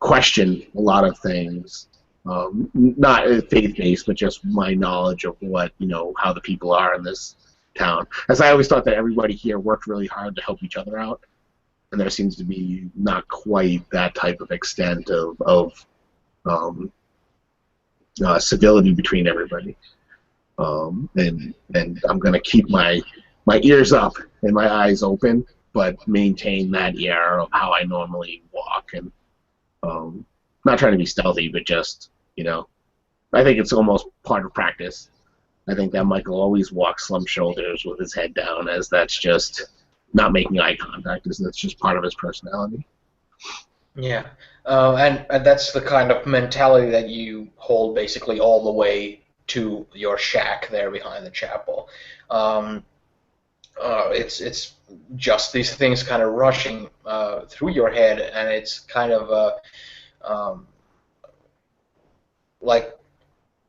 question a lot of things, not faith-based, but just my knowledge of what, how the people are in this town. As I always thought that everybody here worked really hard to help each other out, and there seems to be not quite that type of extent of civility between everybody. And I'm going to keep my ears up and my eyes open, but maintain that air of how I normally walk, and not trying to be stealthy, but just, I think it's almost part of practice. I think that Michael always walks slump shoulders with his head down, as that's just not making eye contact, as that's just part of his personality. Yeah, and that's the kind of mentality that you hold basically all the way to your shack there behind the chapel. Um, it's just these things kind of rushing through your head, and it's kind of um, like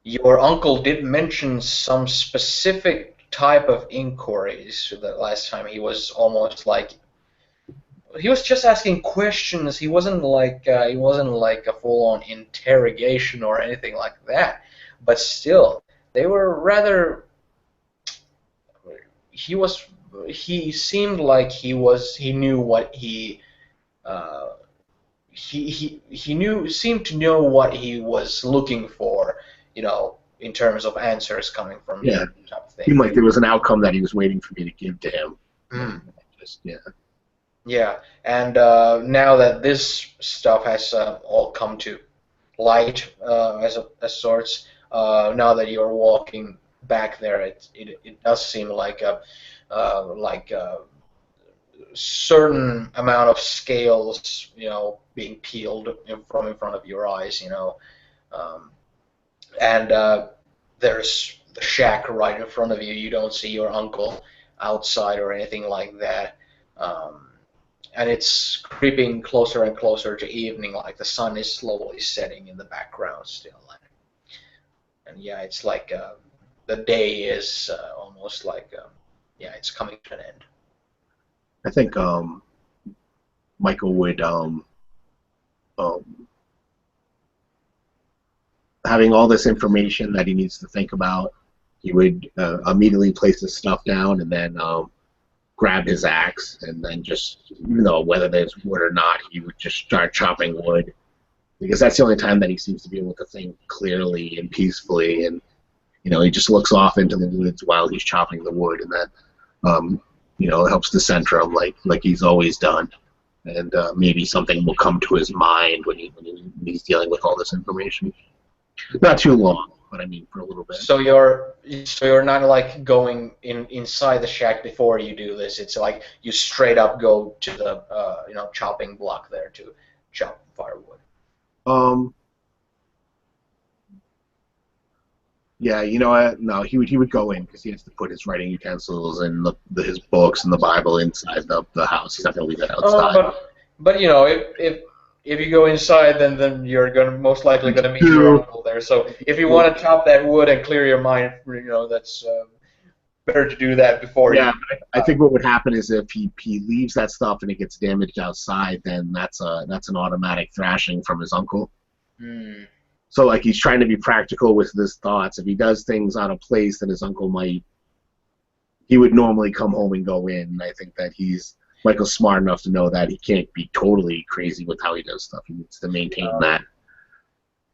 your uncle did mention some specific type of inquiries the last time. He was almost like he was just asking questions. He wasn't like a full-on interrogation or anything like that. But still, they were rather. He was. He seemed like he was. He knew what he. He knew seemed to know what he was looking for. In terms of answers coming from Yeah. him, type of thing. Seemed like there was an outcome that he was waiting for me to give to him. Mm. Just, yeah. Yeah, and now that this stuff has all come to light as sorts, now that you're walking back there, it does seem like a certain amount of scales, being peeled from in front of your eyes, and there's the shack right in front of you. You don't see your uncle outside or anything like that. And it's creeping closer and closer to evening, like the sun is slowly setting in the background still. And yeah, it's like the day is almost like, it's coming to an end. I think Michael would, having all this information that he needs to think about, he would immediately place his stuff down and then grab his axe, and then just, whether there's wood or not, he would just start chopping wood, because that's the only time that he seems to be able to think clearly and peacefully, and he just looks off into the woods while he's chopping the wood, and that helps to center him like he's always done, and maybe something will come to his mind when he's dealing with all this information. Not too long, but I mean for a little bit. So you're not like going inside the shack before you do this. It's like you straight up go to the chopping block there to chop firewood. Yeah, no, he would go in because he has to put his writing utensils and his books and the Bible inside the house. He's not going to leave it outside. But if you go inside, then you're most likely gonna meet your uncle there. So if you want to chop that wood and clear your mind, that's better to do that before. Yeah, I think what would happen is if he leaves that stuff and it gets damaged outside, then that's an automatic thrashing from his uncle. Mm. So he's trying to be practical with his thoughts. If he does things out of place, then his uncle he would normally come home and go in. And I think that Michael's smart enough to know that he can't be totally crazy with how he does stuff. He needs to maintain that.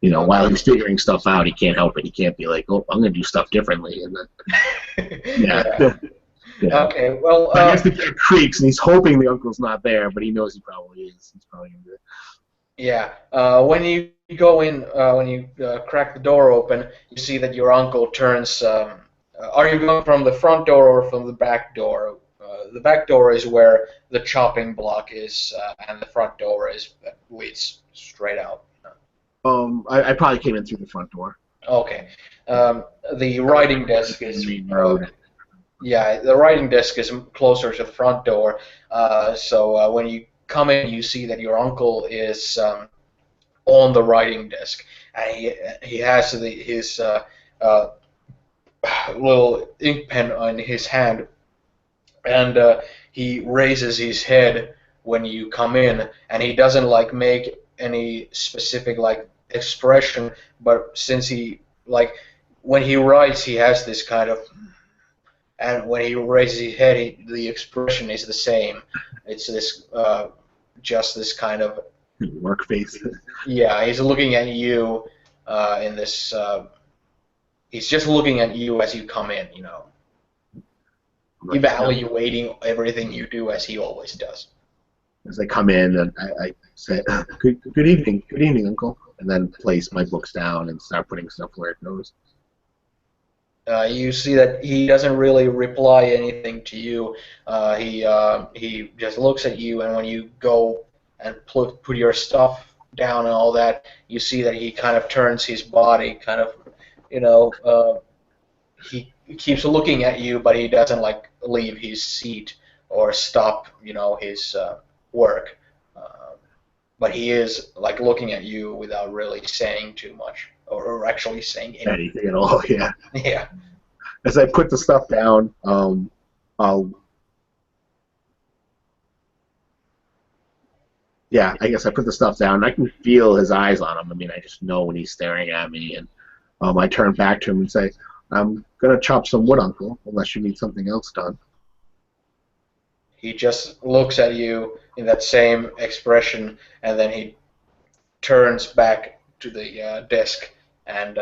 While he's figuring stuff out, he can't help it. He can't be like, oh, I'm going to do stuff differently. And then, yeah. Yeah. Okay, well... I guess the door creaks, and he's hoping the uncle's not there, but he knows he probably is. He's probably going to do it. Yeah. When you go in, when you crack the door open, you see that your uncle turns... are you going from the front door or from the back door? The back door is where the chopping block is, and the front door leads straight out. I probably came in through the front door. Okay. The writing desk is... road. Yeah, the writing desk is closer to the front door, so when you come in, you see that your uncle is on the writing desk, and he has his little ink pen on his hand, and he raises his head when you come in, and he doesn't make any specific expression, but since when he writes, he has this kind of, and when he raises his head, the expression is the same. It's this just this kind of work face. Yeah, he's looking at you in this. He's just looking at you as you come in, evaluating everything you do as he always does. As I come in, and I say, "Good evening, Uncle." and then place my books down and start putting stuff where it goes. You see that he doesn't really reply anything to you. He just looks at you, and when you go and put your stuff down and all that, you see that he kind of turns his body, kind of, he keeps looking at you, but he doesn't like leave his seat or stop, his work. But he is like looking at you without really saying too much, or actually saying anything. Anything at all, yeah. Yeah. As I put the stuff down, I guess I put the stuff down, and I can feel his eyes on him. I mean, I just know when he's staring at me, and I turn back to him and say, I'm going to chop some wood, Uncle, unless you need something else done. He just looks at you in that same expression, and then he turns back to the desk, and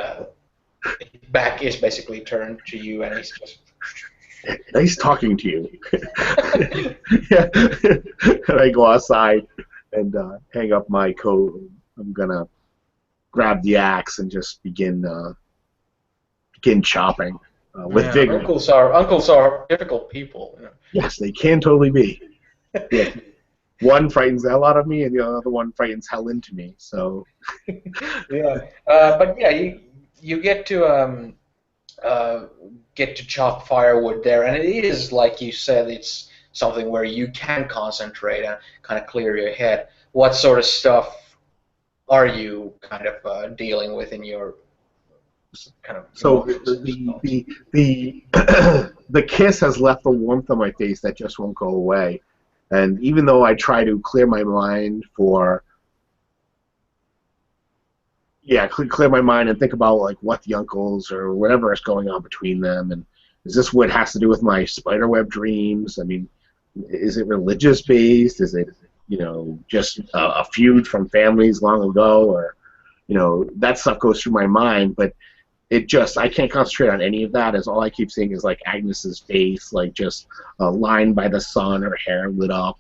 his back is basically turned to you, and he's just... Nice talking to you. Yeah. And I go outside and hang up my coat. I'm going to grab the axe and just begin chopping with vigor. Uncles are difficult people. Yes, they can totally be. Yeah. One frightens the hell out of me, and the other one frightens hell into me. So. Yeah, but yeah, you get to chop firewood there, and it is like you said, it's something where you can concentrate and kind of clear your head. What sort of stuff are you kind of dealing with in your kind of... So the the kiss has left a warmth on my face that just won't go away, and even though I try to clear my mind clear my mind and think about like what the uncles or whatever is going on between them, and is this what has to do with my spiderweb dreams? I mean, is it religious based? Is it just a feud from families long ago, or that stuff goes through my mind, but I can't concentrate on any of that, as all I keep seeing is like Agnes's face, like just lined by the sun, her hair lit up,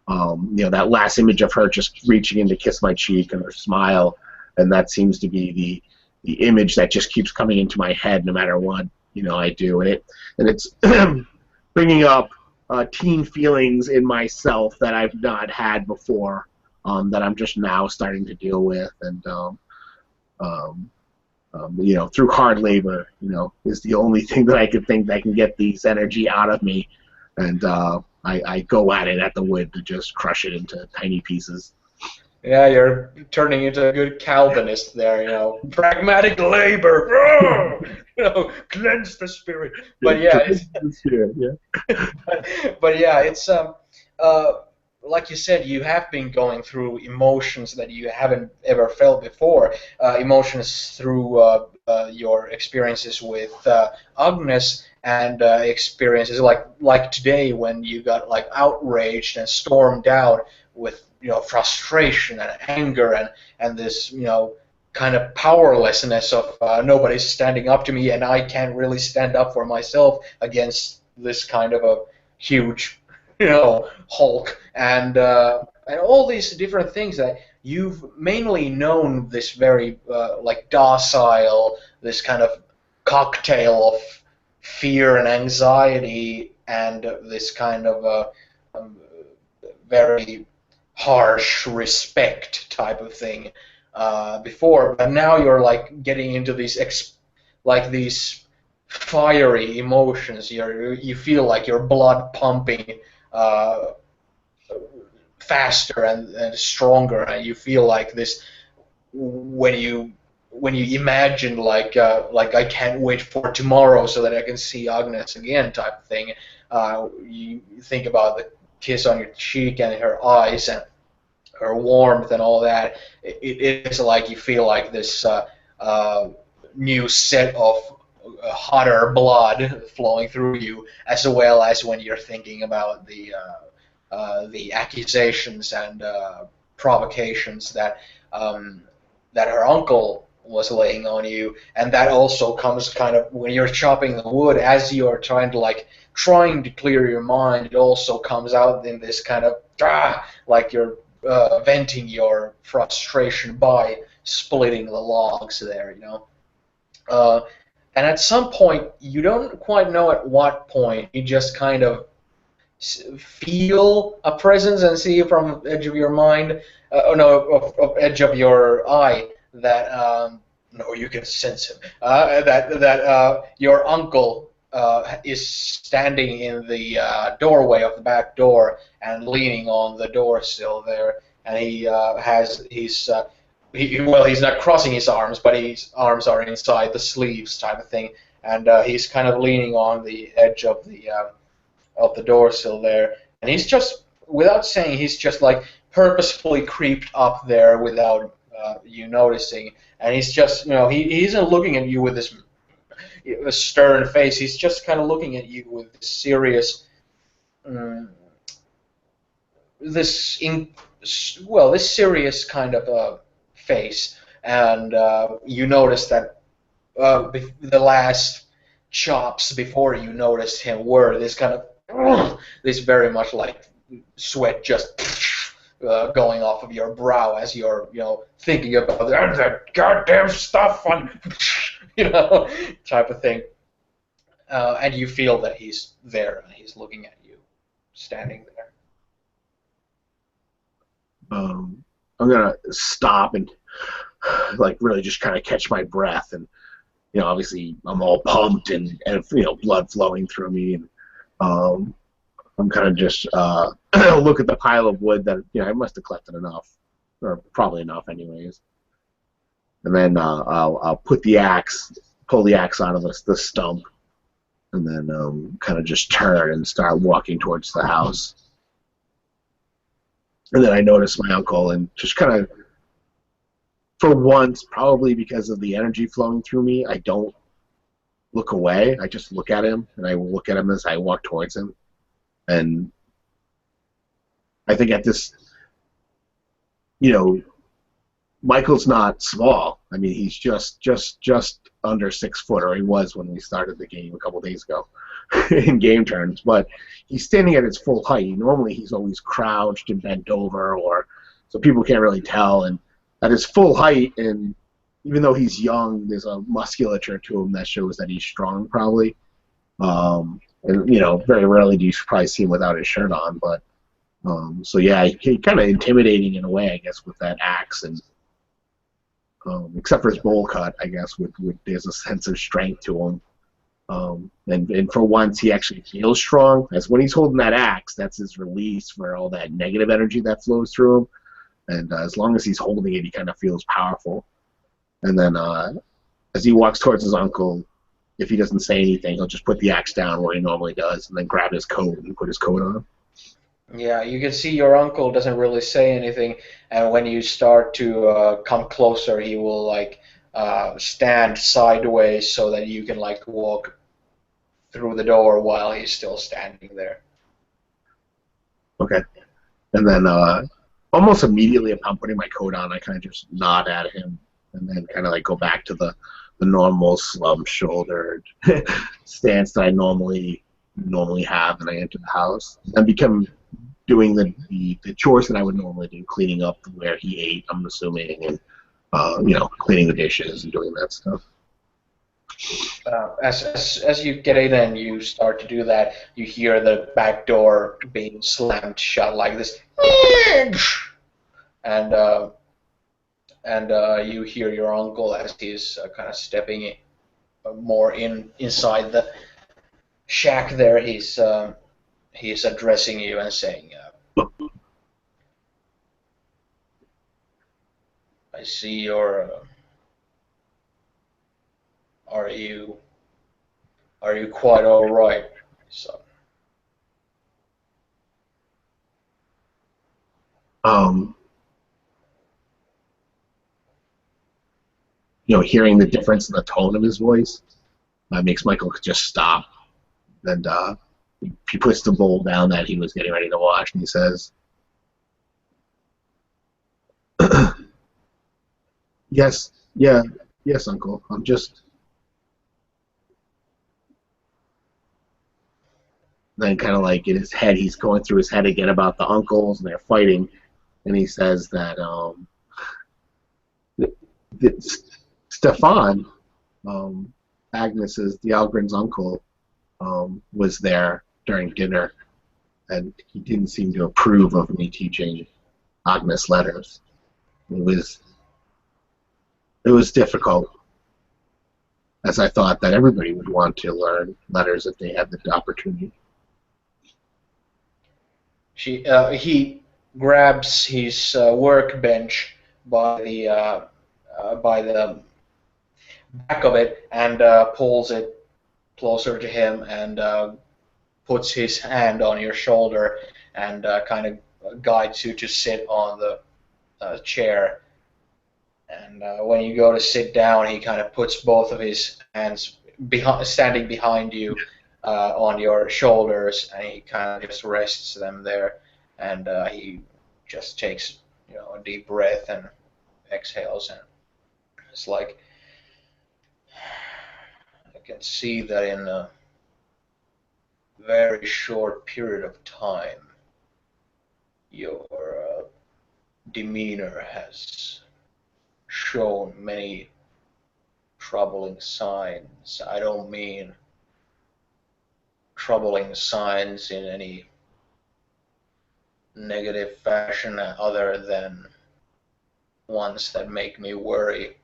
that last image of her just reaching in to kiss my cheek and her smile, and that seems to be the image that just keeps coming into my head no matter what I do, and it's bringing up teen feelings in myself that I've not had before, that I'm just now starting to deal with, and through hard labor, is the only thing that I can think that can get these energy out of me, and I go at it at the wood to just crush it into tiny pieces. Yeah, you're turning into a good Calvinist there, pragmatic labor, cleanse the spirit. But yeah, but yeah, it's like you said, you have been going through emotions that you haven't ever felt before. Emotions through your experiences with Agnes, and experiences like today when you got like outraged and stormed out with frustration and anger and this kind of powerlessness of nobody's standing up to me, and I can't really stand up for myself against this kind of a huge Hulk, and all these different things that you've mainly known this very like docile, this kind of cocktail of fear and anxiety and this kind of very harsh respect type of thing before, but now you're like getting into these these fiery emotions. You feel like your blood pumping faster and stronger, and you feel like this when you imagine like I can't wait for tomorrow so that I can see Agnes again type of thing. You think about the kiss on your cheek and her eyes and her warmth and all that. It is like you feel like this new set of hotter blood flowing through you, as well as when you're thinking about the accusations and provocations that her uncle was laying on you, and that also comes kind of when you're chopping the wood, as you're trying to clear your mind. It also comes out in this kind of like you're venting your frustration by splitting the logs there, you know. And at some point, you don't quite know at what point, you just kind of feel a presence and see from the edge of your mind, oh no, of edge of your eye, that no, you can sense him. That your uncle is standing in the doorway of the back door and leaning on the door sill there, and he has his well, he's not crossing his arms, but his arms are inside the sleeves type of thing, and he's kind of leaning on the edge of the door sill there, and he's just, without saying, he's just like purposefully creeped up there without you noticing, and he's just, you know, he isn't looking at you with this stern face. He's just kind of looking at you with this serious, this serious kind of face, and you notice that the last chops before you noticed him were this kind of this very much like sweat just going off of your brow as you're, you know, thinking about that goddamn stuff on, you know, type of thing, and you feel that he's there and he's looking at you, standing there. I'm gonna stop and like really just kind of catch my breath, and you know, obviously I'm all pumped and you know, blood flowing through me, and I'm kind of just look at the pile of wood that, you know, I must have collected enough, or probably enough anyways, and then I'll pull the axe out of the stump, and then kind of just turn and start walking towards the house. And then I notice my uncle, and just kind of, for once, probably because of the energy flowing through me, I don't look away. I just look at him, and I will look at him as I walk towards him. And I think at this, you know, Michael's not small. I mean, he's just under 6 foot, or he was when we started the game a couple days ago in game terms. But he's standing at his full height. Normally, he's always crouched and bent over, or so people can't really tell. And at his full height, and even though he's young, there's a musculature to him that shows that he's strong, probably. And you know, very rarely do you probably see him without his shirt on. But so yeah, he kind of intimidating in a way, I guess, with that axe, and except for his bowl cut, I guess, with there's a sense of strength to him. And for once, he actually feels strong. As when he's holding that axe, that's his release for all that negative energy that flows through him. And as long as he's holding it, he kind of feels powerful. And then as he walks towards his uncle, if he doesn't say anything, he'll just put the axe down where he normally does, and then grab his coat and put his coat on. Yeah, you can see your uncle doesn't really say anything, and when you start to come closer, he will like stand sideways so that you can like walk through the door while he's still standing there. Okay. And then almost immediately upon putting my coat on, I kind of just nod at him, and then kind of like go back to the normal slump-shouldered stance that I normally have, and I enter the house and become doing the chores that I would normally do, cleaning up where he ate, I'm assuming, and you know, cleaning the dishes and doing that stuff. As you get in and you start to do that, you hear the back door being slammed shut like this, and you hear your uncle as he's kind of stepping more inside the shack there. He's addressing you and saying, "I see you're. Are you quite all right, son?" You know, hearing the difference in the tone of his voice makes Michael just stop, and he puts the bowl down that he was getting ready to wash, and he says, yes, Uncle, I'm just... Then kind of like in his head, he's going through his head again about the uncles, and they're fighting, and he says that, Stefan, the Algren's uncle, was there during dinner, and he didn't seem to approve of me teaching Agnes letters. It was difficult, as I thought that everybody would want to learn letters if they had the opportunity. He grabs his workbench by the back of it and pulls it closer to him and puts his hand on your shoulder and kind of guides you to sit on the chair. And when you go to sit down, he kind of puts both of his hands standing behind you on your shoulders, and he kind of just rests them there. And he just takes, a deep breath and exhales, and it's like, I can see that in a very short period of time, your demeanor has shown many troubling signs. I don't mean troubling signs in any negative fashion other than ones that make me worry.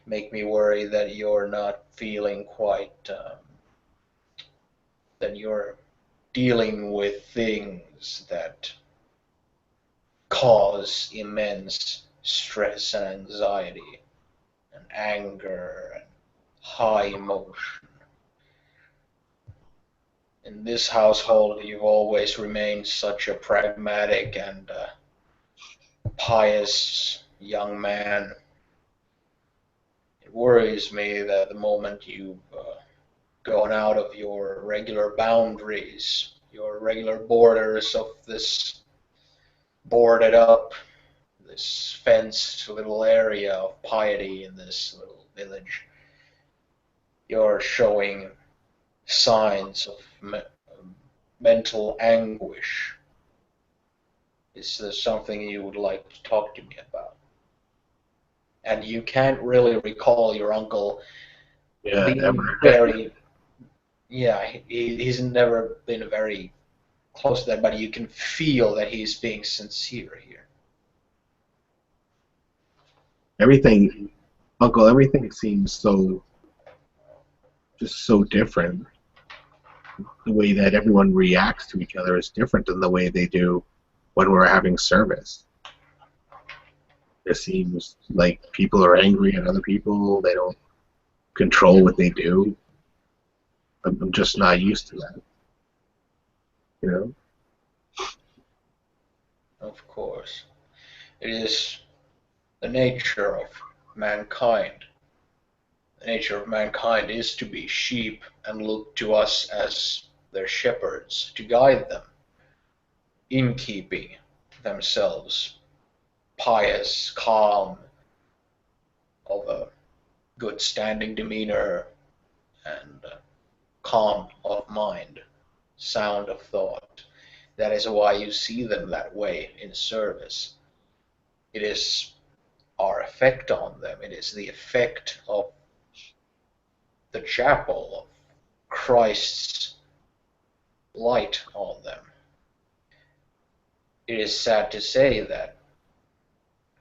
Make me worry that you're not feeling quite, that you're dealing with things that cause immense stress and anxiety and anger and high emotion. In this household, you've always remained such a pragmatic and pious young man. It worries me that the moment you've gone out of your regular boundaries, your regular borders of this boarded up, this fenced little area of piety in this little village, you're showing signs of mental anguish. Is there something you would like to talk to me about? And you can't really recall your uncle being very, he's never been very close to that, but you can feel that he's being sincere here. Uncle, everything seems just so different. The way that everyone reacts to each other is different than the way they do when we're having service. It seems like people are angry at other people. They don't control what they do. I'm just not used to that. Of course. It is the nature of mankind. The nature of mankind is to be sheep and look to us as their shepherds, to guide them in keeping themselves pious, calm, of a good standing demeanor, and calm of mind, sound of thought. That is why you see them that way in service. It is our effect on them. It is the effect of the chapel, of Christ's light on them. It is sad to say that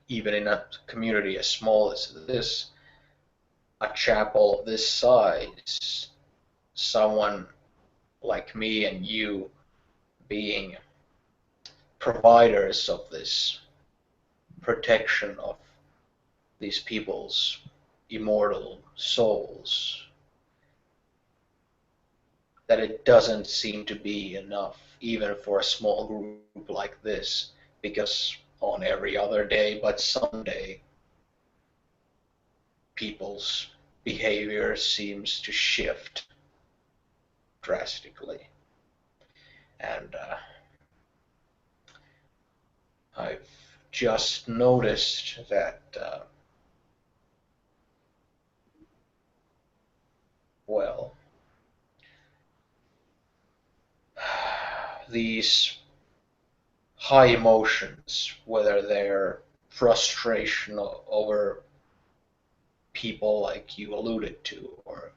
even in a community as small as this, a chapel of this size, someone like me and you being providers of this protection of these people's immortal souls, that it doesn't seem to be enough even for a small group like this, because on every other day but Sunday, people's behavior seems to shift drastically. And I've just noticed that, well, these high emotions, whether they're frustration over people like you alluded to, or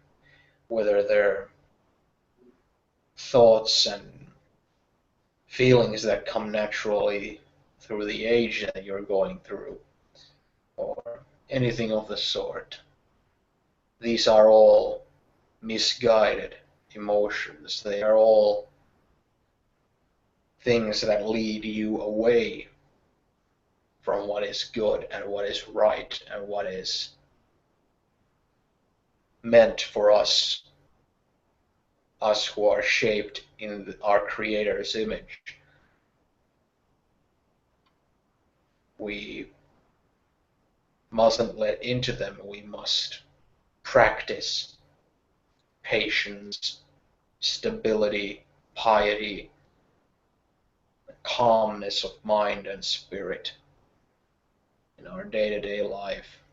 whether they're thoughts and feelings that come naturally through the age that you're going through, or anything of the sort. These are all misguided emotions. They are all things that lead you away from what is good and what is right and what is meant for us who are shaped in our Creator's image. We mustn't let into them. We must practice patience, stability, piety, calmness of mind and spirit in our day-to-day life.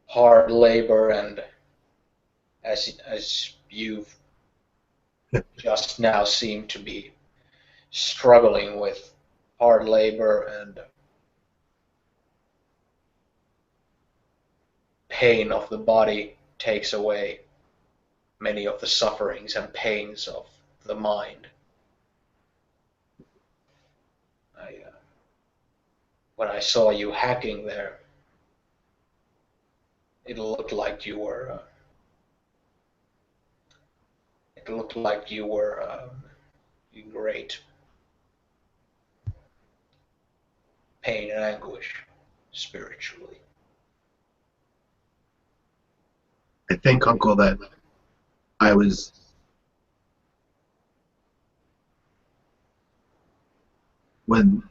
Hard labor, and as you've just now seem to be struggling with hard labor and pain of the body takes away many of the sufferings and pains of the mind. When I saw you hacking there, it looked like you were in great pain and anguish spiritually. I think, Uncle, that I was when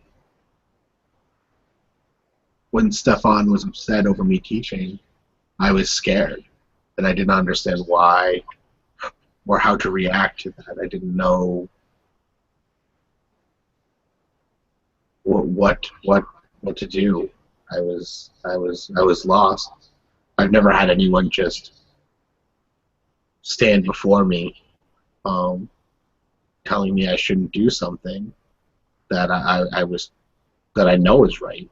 Stefan was upset over me teaching, I was scared, and I didn't understand why or how to react to that. I didn't know what to do. I was lost. I've never had anyone just stand before me, telling me I shouldn't do something that I know is right.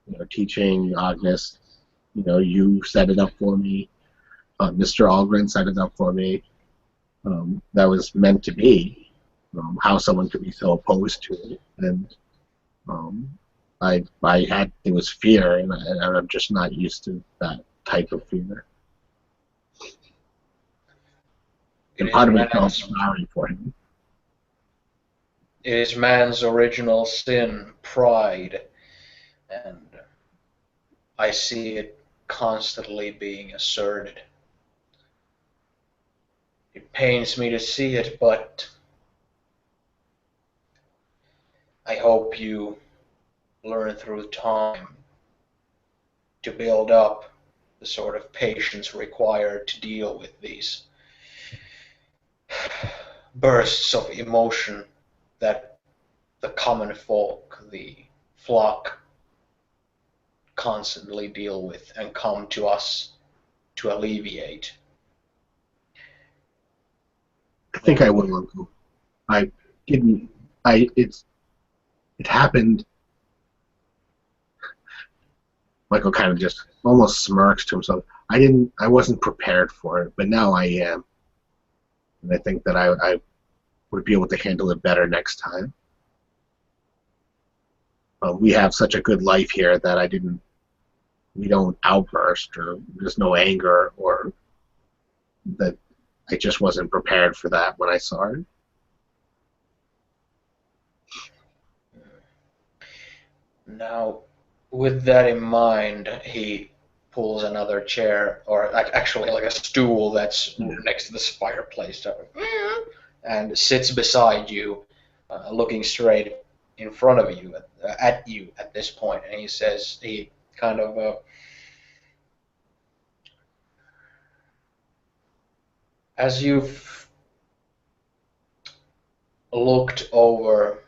You know, teaching Agnes, you know, you set it up for me. Mr. Alren set it up for me. That was meant to be. How someone could be so opposed to it, and it was fear, and I'm just not used to that type of fear. And part of me felt sorry for him. It is man's original sin, pride, and I see it constantly being asserted. It pains me to see it, but I hope you learn through time to build up the sort of patience required to deal with these bursts of emotion that the common folk, the flock, constantly deal with and come to us to alleviate. I think I will, Uncle. I didn't. It happened. Michael kind of just almost smirks to himself. I wasn't prepared for it, but now I am. And I think that I would be able to handle it better next time. We have such a good life here that we don't outburst, or there's no anger, or that I just wasn't prepared for that when I saw it. Now, with that in mind, he pulls another chair, or actually like a stool that's next to this fireplace, and sits beside you, looking straight in front of you, at you at this point, and he says, he kind of, as you've looked over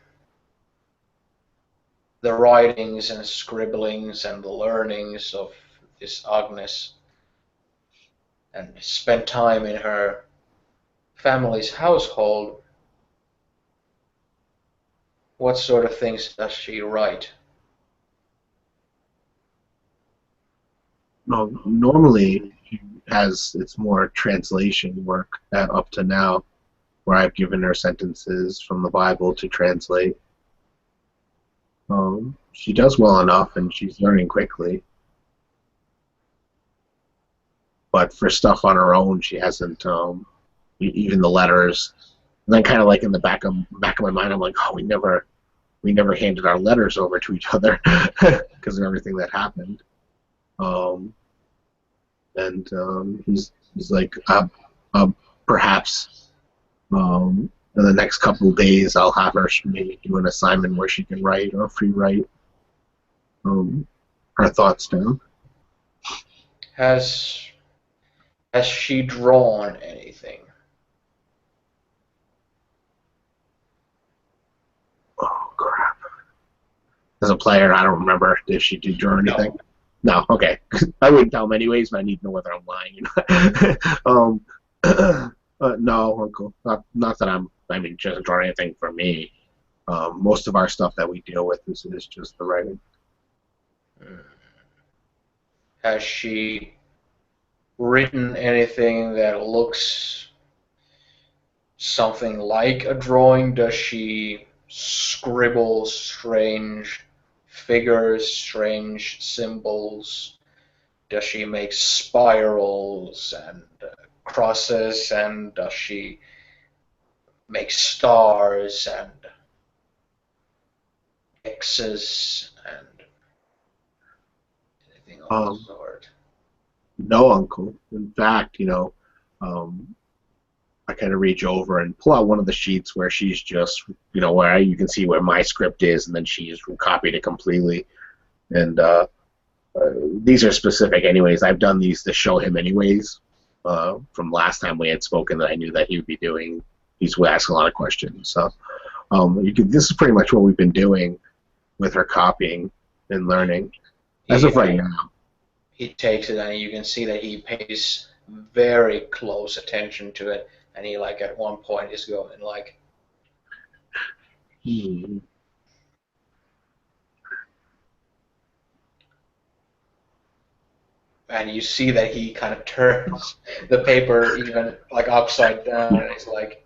the writings and scribblings and the learnings of this Agnes, and spent time in her family's household, what sort of things does she write? no, normally it's more translation work up to now, where I've given her sentences from the Bible to translate. She does well enough, and she's learning quickly. But for stuff on her own, she hasn't. Even the letters. And then, kind of like in the back of my mind, I'm like, oh, we never handed our letters over to each other because of everything that happened. He's like, perhaps in the next couple of days, I'll have her maybe do an assignment where she can write or free write her thoughts down. Has she drawn anything? Oh crap! As a player, I don't remember if she did draw anything. No, okay. I wouldn't tell him anyways, but I need to know whether I'm lying. No, Uncle. Not that she doesn't draw anything for me. Most of our stuff that we deal with is just the writing. Has she written anything that looks something like a drawing? Does she scribble strange figures, strange symbols? Does she make spirals and crosses? And does she make stars and X's and anything of the sort? No, Uncle. In fact, I kind of reach over and pull out one of the sheets where she's just, where you can see where my script is, and then she's copied it completely. And these are specific anyways. I've done these to show him anyways. From last time we had spoken, that I knew that he would be doing. He's asking a lot of questions. So this is pretty much what we've been doing with her copying and learning as of right now. He takes it, and you can see that he pays very close attention to it, and he at one point is going and you see that he kind of turns the paper even upside down, and he's like,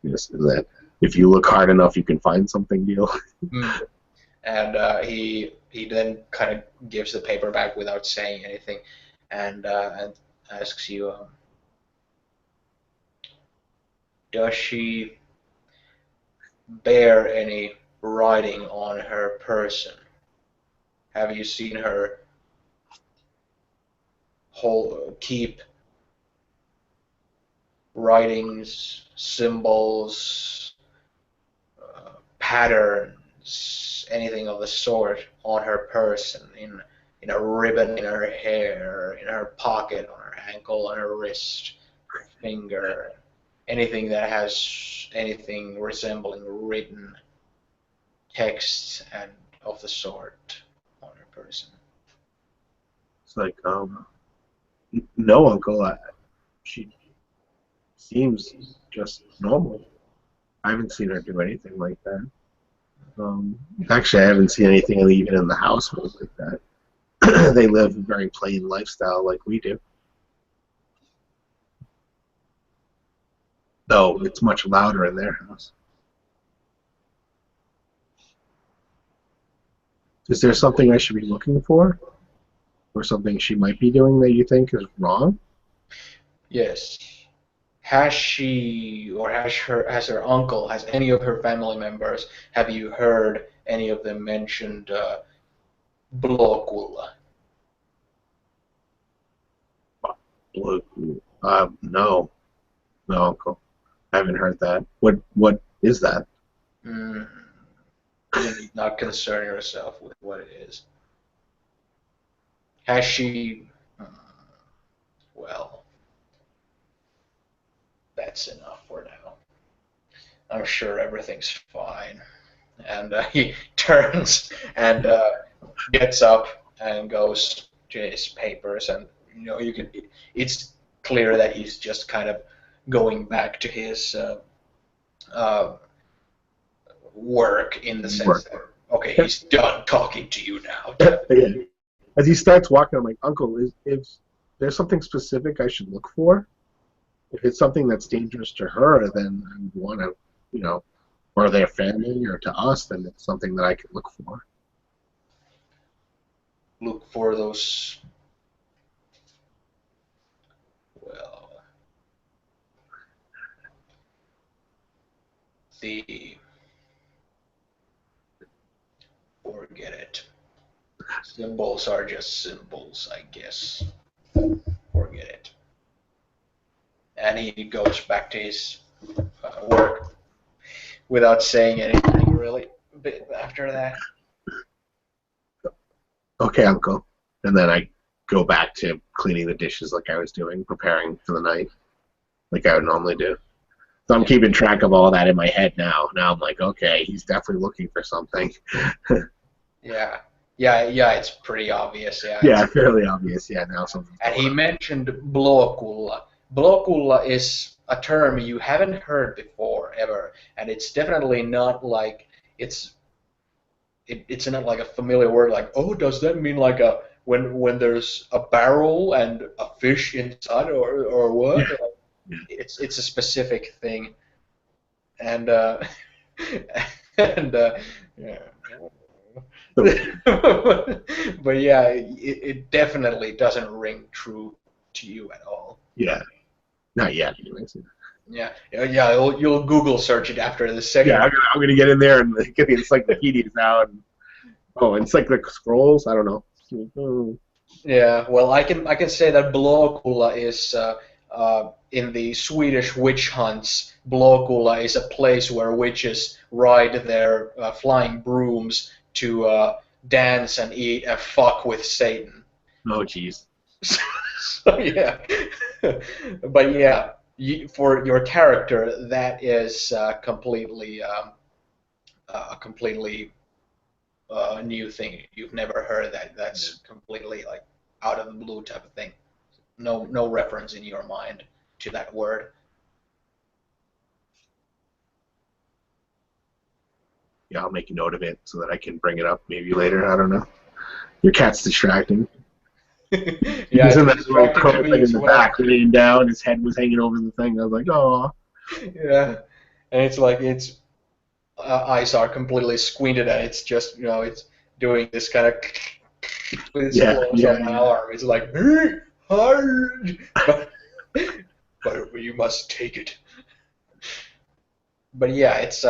yes, that if you look hard enough, you can find something, deal. And he then kind of gives the paper back without saying anything, and asks you, does she bear any writing on her person? Have you seen her keep writings, symbols, patterns, anything of the sort on her person, in a ribbon in her hair, in her pocket, on her ankle, on her wrist, her finger, anything that has anything resembling written text and of the sort on her person? It's like, no, Uncle. She seems just normal. I haven't seen her do anything like that. Actually, I haven't seen anything even in the household like that. They live a very plain lifestyle like we do. Though it's much louder in their house. Is there something I should be looking for? Or something she might be doing that you think is wrong? Yes. Has she, or has her uncle, has any of her family members, have you heard any of them mentioned Blåkulla? No, Uncle. I haven't heard that. What is that? You need not concern yourself with what it is. Has she? Well, that's enough for now. I'm sure everything's fine. And he turns and gets up and goes to his papers, and you can. It's clear that he's just kind of going back to his work in the sense that, okay, he's done talking to you now. I as he starts walking, I'm like, Uncle, is there something specific I should look for? If it's something that's dangerous to her, then I would want to, or their family or to us, then it's something that I can look for. Look for those. Well, the forget it. Symbols are just symbols, I guess. Forget it. And he goes back to his work without saying anything really after that. Okay, Uncle. And then I go back to cleaning the dishes like I was doing, preparing for the night, like I would normally do. So I'm keeping track of all that in my head now. Now I'm like, okay, he's definitely looking for something. Yeah, it's pretty obvious. Yeah. Yeah, fairly obvious. Yeah, now something's And going he on. mentioned blokulla. Blokulla is a term you haven't heard before ever, and it's definitely not like it's not like a familiar word. Like, oh, does that mean like a when there's a barrel and a fish inside, or what? Yeah. It's a specific thing, and and yeah. But yeah, it definitely doesn't ring true to you at all. Yeah, not yet, anyways. Yeah, you'll Google search it after this Yeah, session. I'm gonna get in there and get the encyclopedias out. Encyclic scrolls. I don't know. Yeah, well, I can say that Blåkulla is in the Swedish witch hunts. Blåkulla is a place where witches ride their flying brooms to dance and eat and fuck with Satan. Oh, jeez. So yeah, but yeah, for your character, that is a completely new thing. You've never heard that. That's completely like out of the blue type of thing. No reference in your mind to that word. Yeah, I'll make a note of it so that I can bring it up maybe later. I don't know. Your cat's distracting. He Yeah, was it's in that little distracting to curl me thing in as the well. back, laying down. His head was hanging over the thing. I was like, oh. Yeah, and it's like its eyes are completely squinted, and it's just it's doing this kind of with its Yeah, claws yeah, on my yeah. arm. It's like hard, but you must take it. But yeah, it's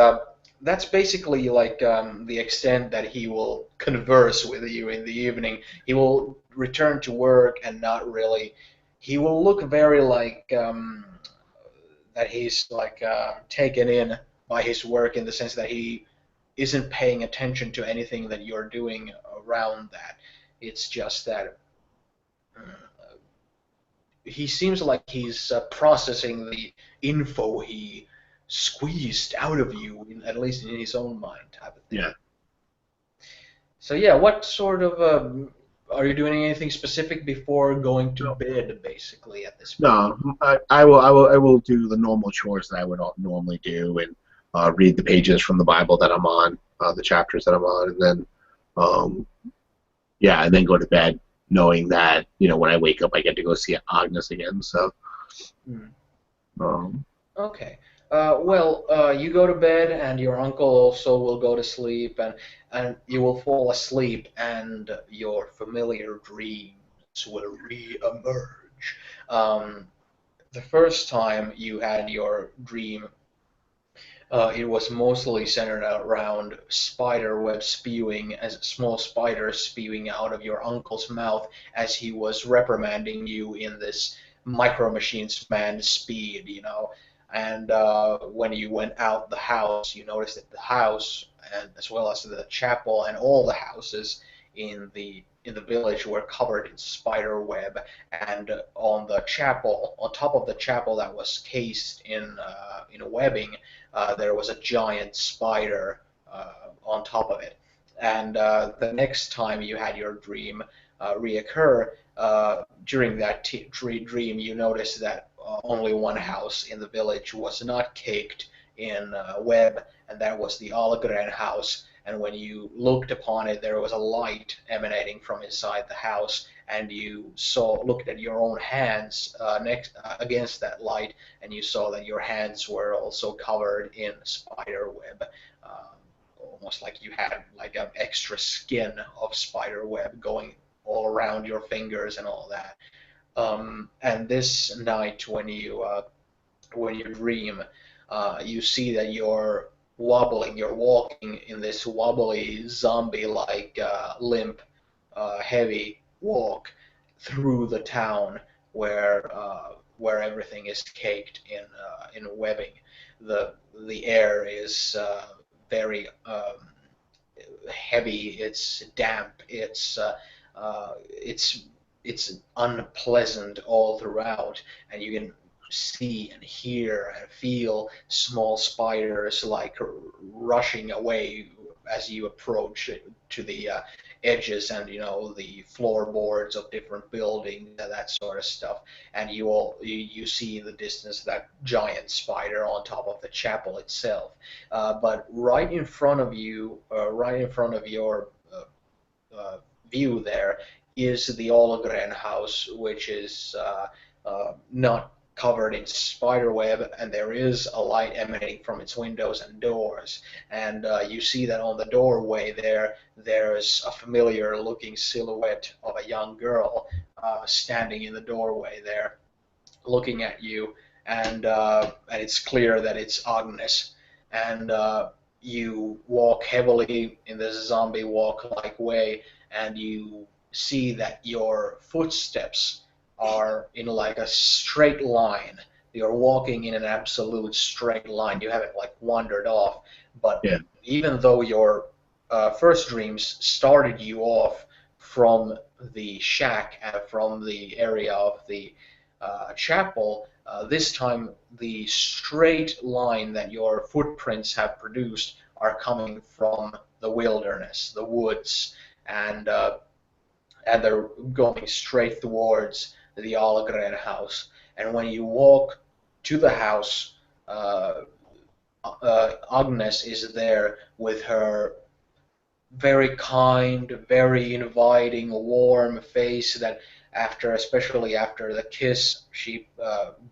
that's basically like the extent that he will converse with you in the evening. He will return to work and not really. He will look very like that he's like taken in by his work in the sense that he isn't paying attention to anything that you're doing around that. It's just that uh, he seems like he's processing the info he squeezed out of you, at least in his own mind, type of thing. Yeah. So yeah, what sort of are you doing anything specific before going to bed, basically at this point? No, I will do the normal chores that I would normally do and read the pages from the Bible that I'm on, the chapters that I'm on, and then yeah, and then go to bed knowing that when I wake up I get to go see Agnes again. So Hmm. um, Okay. Well, you go to bed, and your uncle also will go to sleep, and you will fall asleep, and your familiar dreams will re-emerge. Um, the first time you had your dream, it was mostly centered around spider web spewing, as small spiders spewing out of your uncle's mouth as he was reprimanding you in this micro machines man speed. And when you went out the house, you noticed that the house, and as well as the chapel and all the houses in the village were covered in spider web, and on top of the chapel that was cased in a webbing, there was a giant spider on top of it. And the next time you had your dream reoccur, during that dream, you noticed that only one house in the village was not caked in web, and that was the Algren house. and when you looked upon it, there was a light emanating from inside the house, and you looked at your own hands next against that light, and you saw that your hands were also covered in spider web. Almost like you had like an extra skin of spider web going all around your fingers and all that. And this night, when you dream, you see that you're wobbling, you're walking in this wobbly zombie-like limp, heavy walk through the town where everything is caked in webbing. The air is very heavy. It's damp. It's unpleasant all throughout, and you can see and hear and feel small spiders like rushing away as you approach to the edges and the floorboards of different buildings and that sort of stuff. And you see in the distance that giant spider on top of the chapel itself. But right in front of you, right in front of your view there is the Alren house, which is not covered in spider web, and there is a light emanating from its windows and doors. And you see that on the doorway there's a familiar looking silhouette of a young girl standing in the doorway there, looking at you, and it's clear that it's Agnes. And you walk heavily in this zombie walk-like way, and you see that your footsteps are in like a straight line. You're walking in an absolute straight line. You haven't like wandered off. But Yeah. even though your first dreams started you off from the shack and from the area of the chapel, this time the straight line that your footprints have produced are coming from the wilderness, the woods, and they're going straight towards the Algren house. And when you walk to the house, Agnes is there with her very kind, very inviting, warm face that especially after the kiss she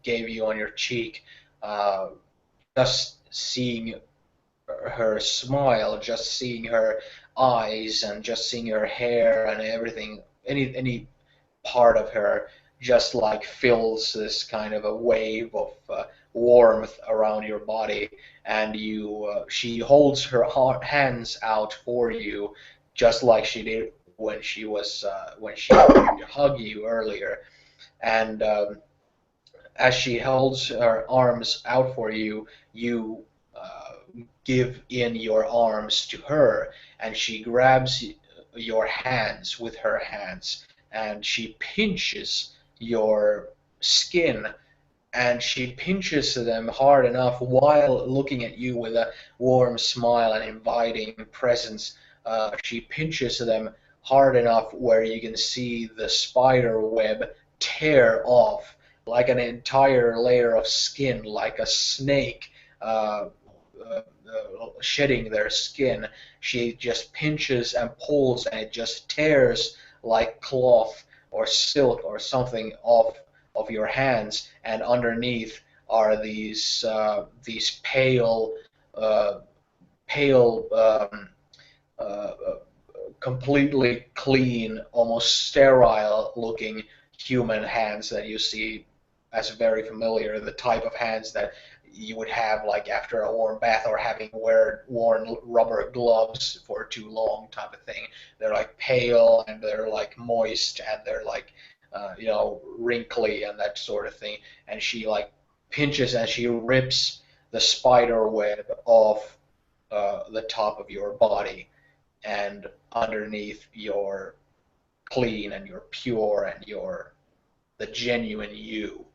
gave you on your cheek, just seeing her smile, just seeing her eyes, and just seeing her hair and everything, any part of her just like fills this kind of a wave of warmth around your body, and she holds her hands out for you, just like she did when she hugged you earlier, and as she holds her arms out for you, you give in your arms to her, and she grabs your hands with her hands, and she pinches your skin, and she pinches them hard enough while looking at you with a warm smile and inviting presence. She pinches them hard enough where you can see the spider web tear off like an entire layer of skin, like a snake shedding their skin. She just pinches and pulls, and it just tears like cloth or silk or something off of your hands, and underneath are these pale, pale, completely clean, almost sterile-looking human hands that you see as very familiar, the type of hands that you would have like after a warm bath or having worn rubber gloves for too long type of thing. They're like pale, and they're like moist, and they're like wrinkly and that sort of thing. And she like pinches and she rips the spider web off the top of your body, and underneath you're clean and you're pure and you're the genuine you.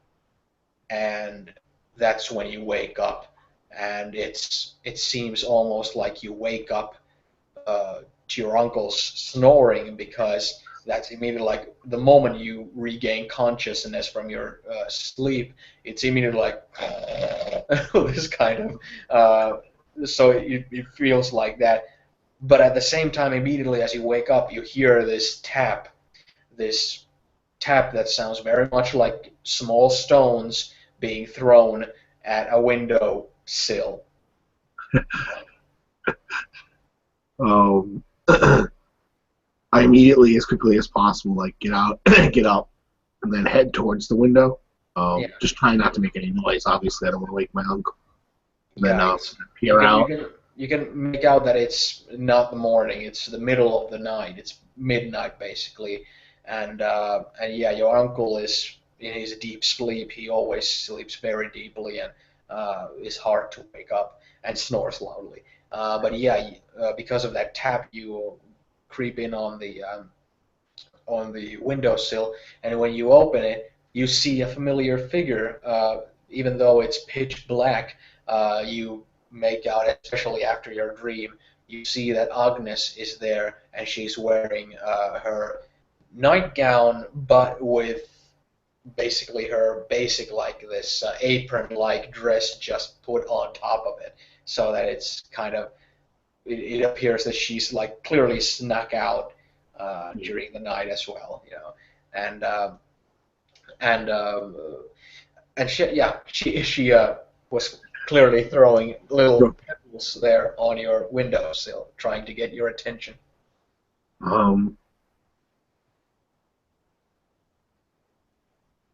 And that's when you wake up, and it seems almost like you wake up to your uncle's snoring, because that's immediately like the moment you regain consciousness from your sleep, it's immediately like this kind of so it feels like that. But at the same time, immediately as you wake up, you hear this tap that sounds very much like small stones being thrown at a window sill. Um, I immediately, as quickly as possible, like get out, get up, and then head towards the window. Yeah, Just trying not to make any noise. Obviously, I don't want to wake my uncle. And then yeah. peer out. You can make out that it's not the morning; it's the middle of the night. It's midnight basically, and yeah, your uncle is in his deep sleep. He always sleeps very deeply and is hard to wake up and snores loudly. But yeah, because of that tap, you creep in on the windowsill, and when you open it, you see a familiar figure. Even though it's pitch black, you make out, especially after your dream, you see that Agnes is there, and she's wearing her nightgown, but with basically her basic like this apron-like dress just put on top of it, so that it's kind of it appears that she's like clearly snuck out during the night as well, you know, and and uh, and she was clearly throwing little pebbles there on your windowsill, trying to get your attention. Um,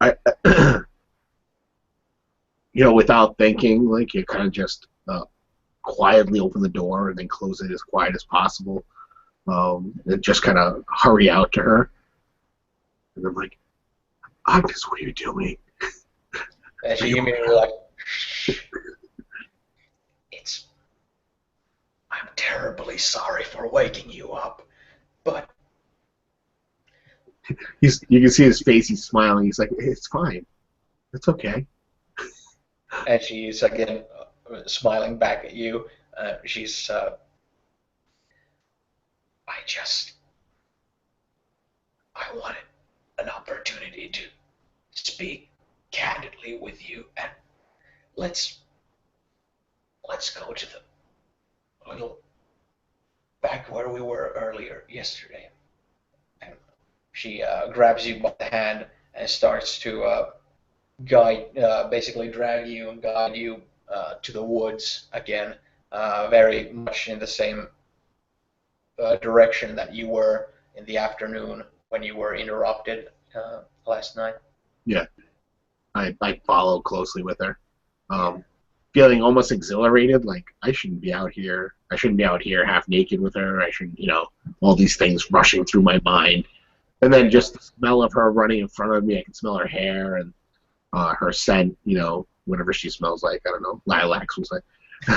I, without thinking, like you kind of just quietly open the door and then close it as quiet as possible. And just kind of hurry out to her. And I'm like, Agnes, what are you doing? And she immediately like, it's. I'm terribly sorry for waking you up, but You can see his face. He's smiling. He's like, it's fine. It's okay. and she's again smiling back at you. She's I just I wanted an opportunity to speak candidly with you, and let's let's go to the little back where we were earlier yesterday. And she grabs you by the hand and starts to basically drag you and guide you to the woods again, very much in the same direction that you were in the afternoon when you were interrupted last night. Yeah, I follow closely with her, feeling almost exhilarated. Like I shouldn't be out here. I shouldn't be out here half naked with her. I shouldn't, all these things rushing through my mind. And then just the smell of her running in front of me. I can smell her hair and her scent. Whatever she smells like. I don't know. Lilacs was like.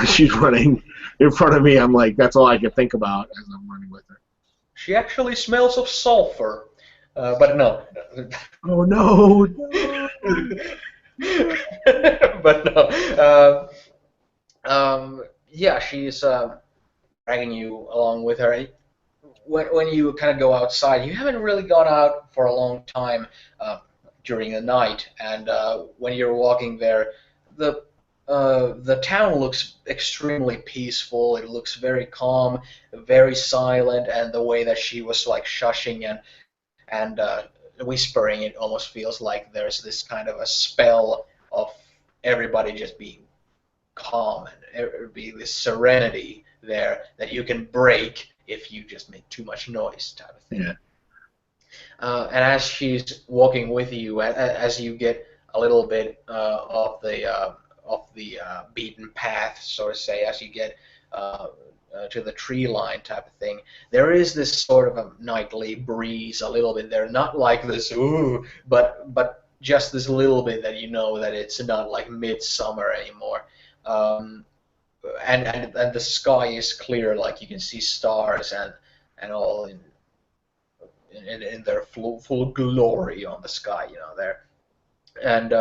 She's running in front of me. I'm like, that's all I can think about as I'm running with her. She actually smells of sulfur, but no. Oh no! But no. Yeah, she's dragging you along with her. When you kind of go outside, you haven't really gone out for a long time during the night, and when you're walking there, the town looks extremely peaceful. It looks very calm, very silent, and the way that she was like shushing and whispering, it almost feels like there's this kind of a spell of everybody just being calm and there be this serenity there that you can break if you just make too much noise, type of thing. Yeah. And as she's walking with you, as you get a little bit of the beaten path, so to say, as you get to the tree line type of thing, there is this sort of a nightly breeze a little bit there, not like this ooh, but just this little bit that you know that it's not like midsummer anymore. And the sky is clear, like you can see stars and all in their full glory on the sky, there. And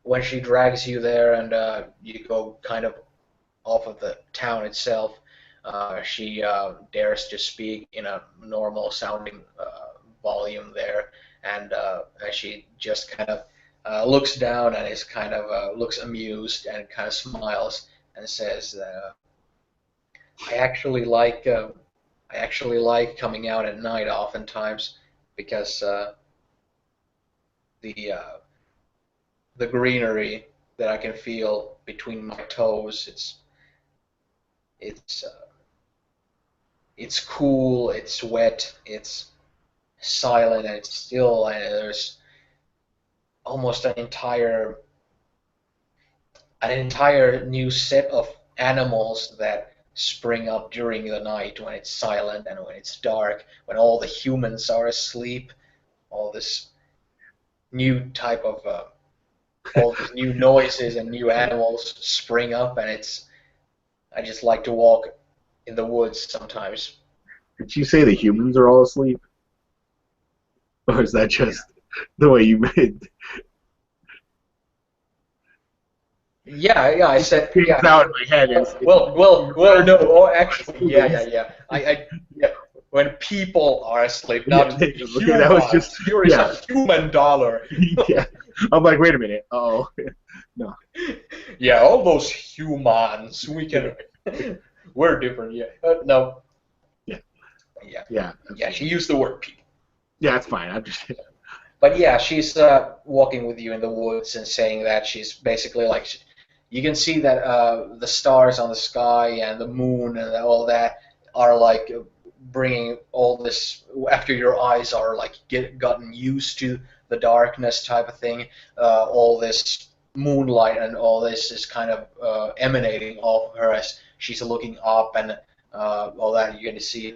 when she drags you there and you go kind of off of the town itself, she dares to speak in a normal sounding volume there, and she just kind of looks down and is kind of looks amused and kind of smiles and says, "I actually like I actually like coming out at night oftentimes because the uh, the greenery that I can feel between my toes, it's uh, it's cool, it's wet, it's silent, and it's still. And there's almost an entire new set of animals that spring up during the night when it's silent and when it's dark, when all the humans are asleep. All this new type of all these new noises and new animals spring up, and I just like to walk in the woods sometimes. Did you say the humans are all asleep, or is that just the way you made Yeah, yeah, I said, it yeah. came out in my head? Is Well, no. Oh, actually, yeah, yeah, humans? yeah. Yeah. When people are asleep, Yeah, not okay, that was just humans. Here is yeah, a human dollar. yeah. I'm like, wait a minute. Oh, no. Yeah, all those humans. We're different. Yeah. No. Yeah, Yeah. yeah, Yeah. She absolutely. used the word people. Yeah, it's fine. I'm just But yeah, she's walking with you in the woods and saying that she's basically like, you can see that the stars on the sky and the moon and all that are like bringing all this after your eyes are like gotten used to the darkness type of thing. All this moonlight and all this is kind of emanating off of her as she's looking up and all that. You're going to see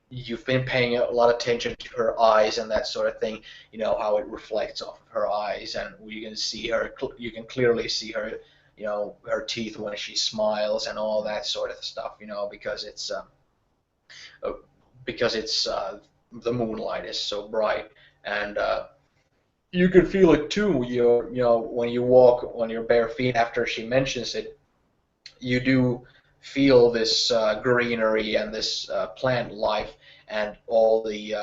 you've been paying a lot of attention to her eyes and that sort of thing. You know how it reflects off of her eyes, and you can see her. You can clearly see her. Her teeth when she smiles and all that sort of stuff. Uh, because it's the moonlight is so bright, and you can feel it too. When you walk on your bare feet after she mentions it, you do feel this greenery and this plant life and all the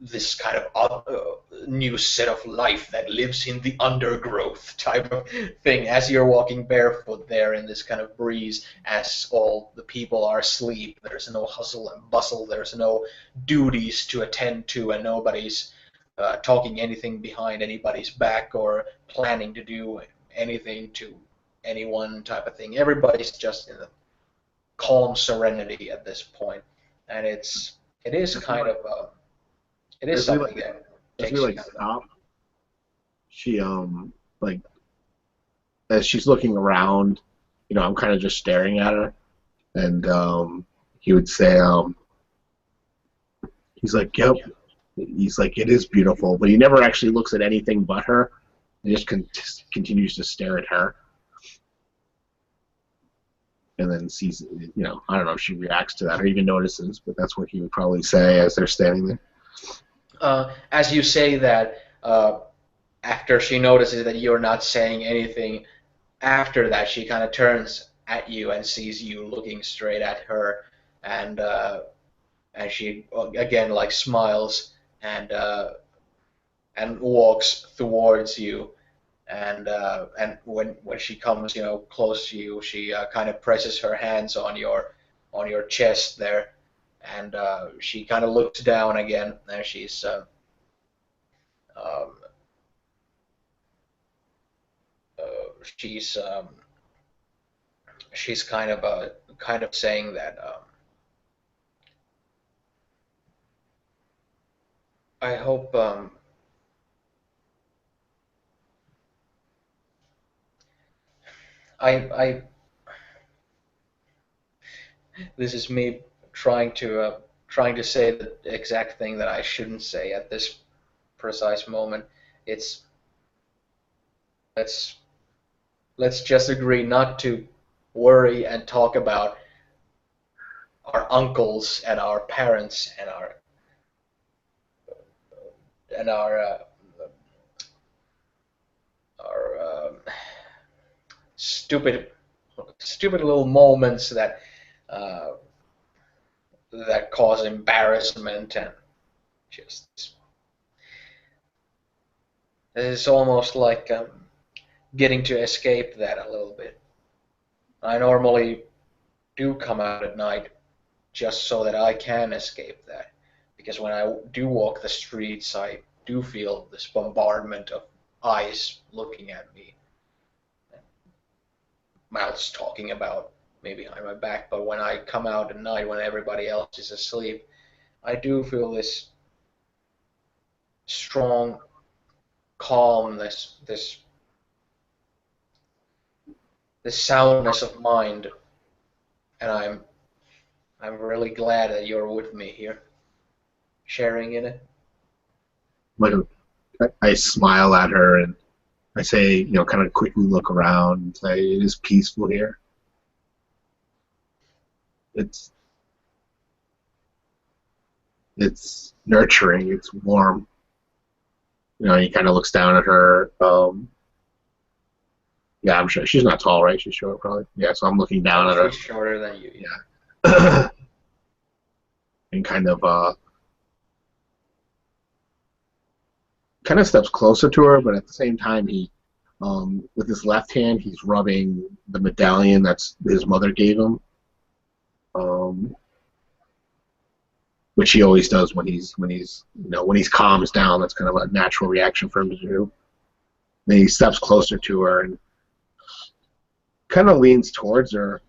this kind of new set of life that lives in the undergrowth type of thing as you're walking barefoot there in this kind of breeze as all the people are asleep. There's no hustle and bustle, there's no duties to attend to, and nobody's talking anything behind anybody's back or planning to do anything to anyone type of thing. Everybody's just in a calm serenity at this point, and it is as we kind like of it is as we something like that as we takes you like kind of. stop. She like as she's looking around, I'm kind of just staring at her, and he would say, he's like, yep. He's like, it is beautiful, but he never actually looks at anything but her. He just continues to stare at her, and then sees, I don't know if she reacts to that or even notices, but that's what he would probably say as they're standing there. As you say that, after she notices that you're not saying anything, after that she kind of turns at you and sees you looking straight at her, and she again like smiles and walks towards you. And when she comes close to you, she kind of presses her hands on your chest there, and she kind of looks down again, and um, she's she's kind of saying that I hope I this is me trying to say the exact thing that I shouldn't say at this precise moment. It's let's let's just agree not to worry and talk about our uncles and our parents and our stupid stupid little moments uh, that cause embarrassment and just it's almost like getting to escape that a little bit. I normally do come out at night just so that I can escape that. Because when I do walk the streets, I do feel this bombardment of eyes looking at me, mouths talking about me behind my back. But when I come out at night, when everybody else is asleep, I do feel this strong calmness, this soundness of mind, and I'm really glad that you're with me here, sharing in it. Like I smile at her and I say, kind of quickly look around and say, it is peaceful here. It's it's nurturing. It's warm. He kind of looks down at her. Yeah, I'm sure she's not tall, right? She's short, probably. Yeah, so I'm looking down at her. She's shorter than you. Yeah. And kind of steps closer to her, but at the same time, he, with his left hand, he's rubbing the medallion that's his mother gave him, which he always does when he's calms down. That's kind of a natural reaction for him to do. Then he steps closer to her and kind of leans towards her,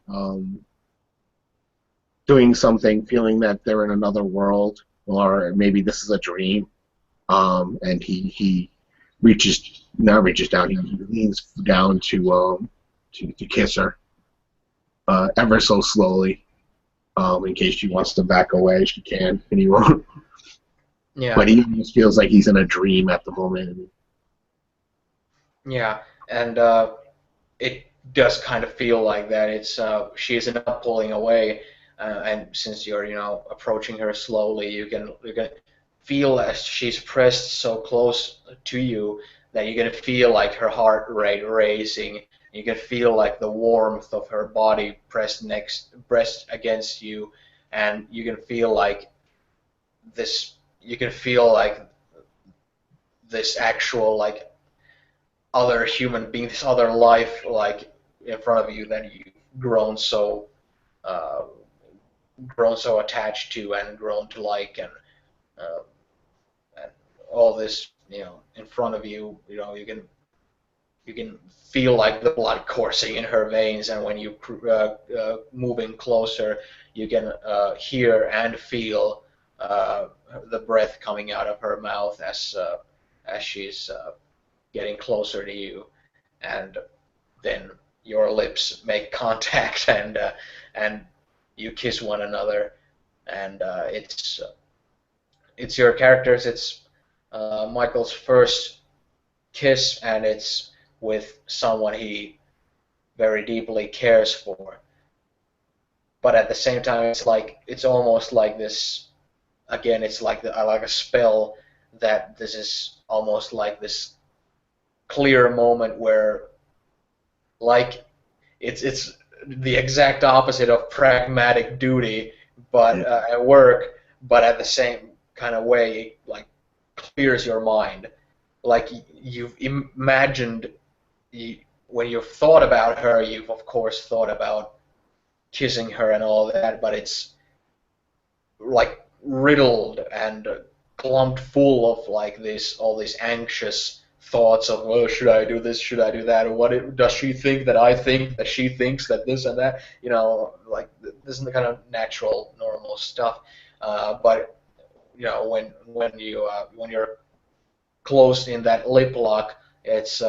doing something, feeling that they're in another world, or maybe this is a dream. And he not reaches down. He leans down to kiss her, ever so slowly, in case she wants to back away. She can, and he won't. Yeah. But he almost feels like he's in a dream at the moment. Yeah, and it does kind of feel like that. It's she is not pulling away, and since you're approaching her slowly, you can feel as she's pressed so close to you that you're gonna feel like her heart rate raising. You can feel like the warmth of her body pressed against you, and you can feel like this. You can feel like this actual like other human being, this other life like in front of you that you've uh, grown so attached to and grown to like, uh, and all this in front of you. You can feel like the blood coursing in her veins, and when you moving closer, you can hear and feel the breath coming out of her mouth as she's getting closer to you, and then your lips make contact, and you kiss one another, and it's your characters. It's Michael's first kiss, and it's with someone he very deeply cares for. But at the same time, it's almost like this. Again, it's like like a spell that this is almost like this clear moment where like it's the exact opposite of pragmatic duty, but at work, but at the same kind of way, like clears your mind. Like you've imagined, when you've thought about her, you've of course thought about kissing her and all that, but it's like riddled and clumped full of like all these anxious thoughts of, well, should I do this, should I do that, or does she think that I think that she thinks that this and that, like this is the kind of natural, normal stuff. But when you're closed in that lip lock, it's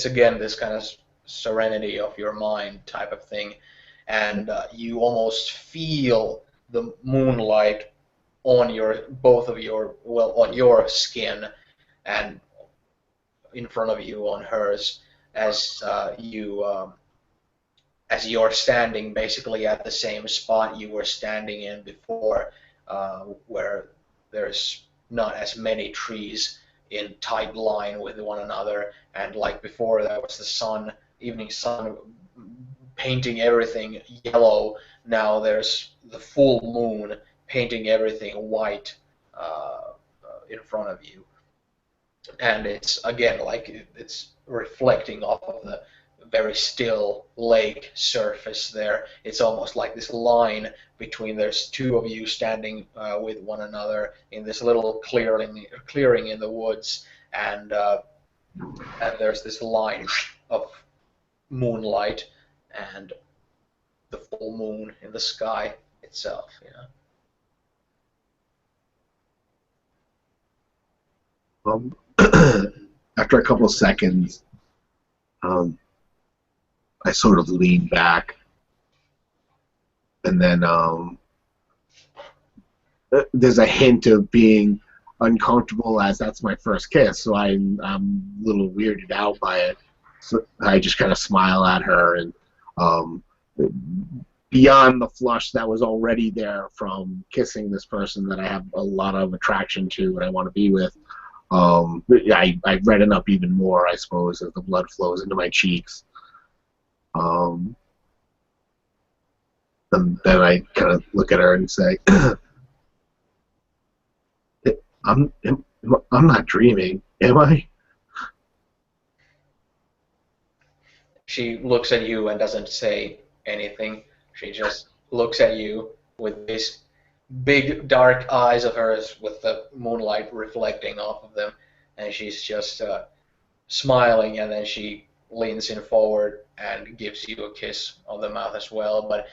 again this kind of serenity of your mind type of thing, and you almost feel the moonlight on on your skin and in front of you on hers as as you're standing basically at the same spot you were standing in before, where there's not as many trees in tight line with one another, and like before there was the evening sun painting everything yellow. Now there's the full moon painting everything white in front of you, and it's again like it's reflecting off of very still lake surface there. It's almost like this line between there's two of you standing with one another in this little clearing in the woods, and there's this line of moonlight and the full moon in the sky itself. After a couple of seconds, I sort of lean back, and then there's a hint of being uncomfortable as that's my first kiss, so I'm a little weirded out by it. So I just kind of smile at her, and beyond the flush that was already there from kissing this person that I have a lot of attraction to and I want to be with, I redden up even more, I suppose, as the blood flows into my cheeks. And then I kind of look at her and say, I'm not dreaming, am I? She looks at you and doesn't say anything. She just looks at you with these big dark eyes of hers with the moonlight reflecting off of them, and she's just smiling, and then she leans in forward and gives you a kiss on the mouth as well, but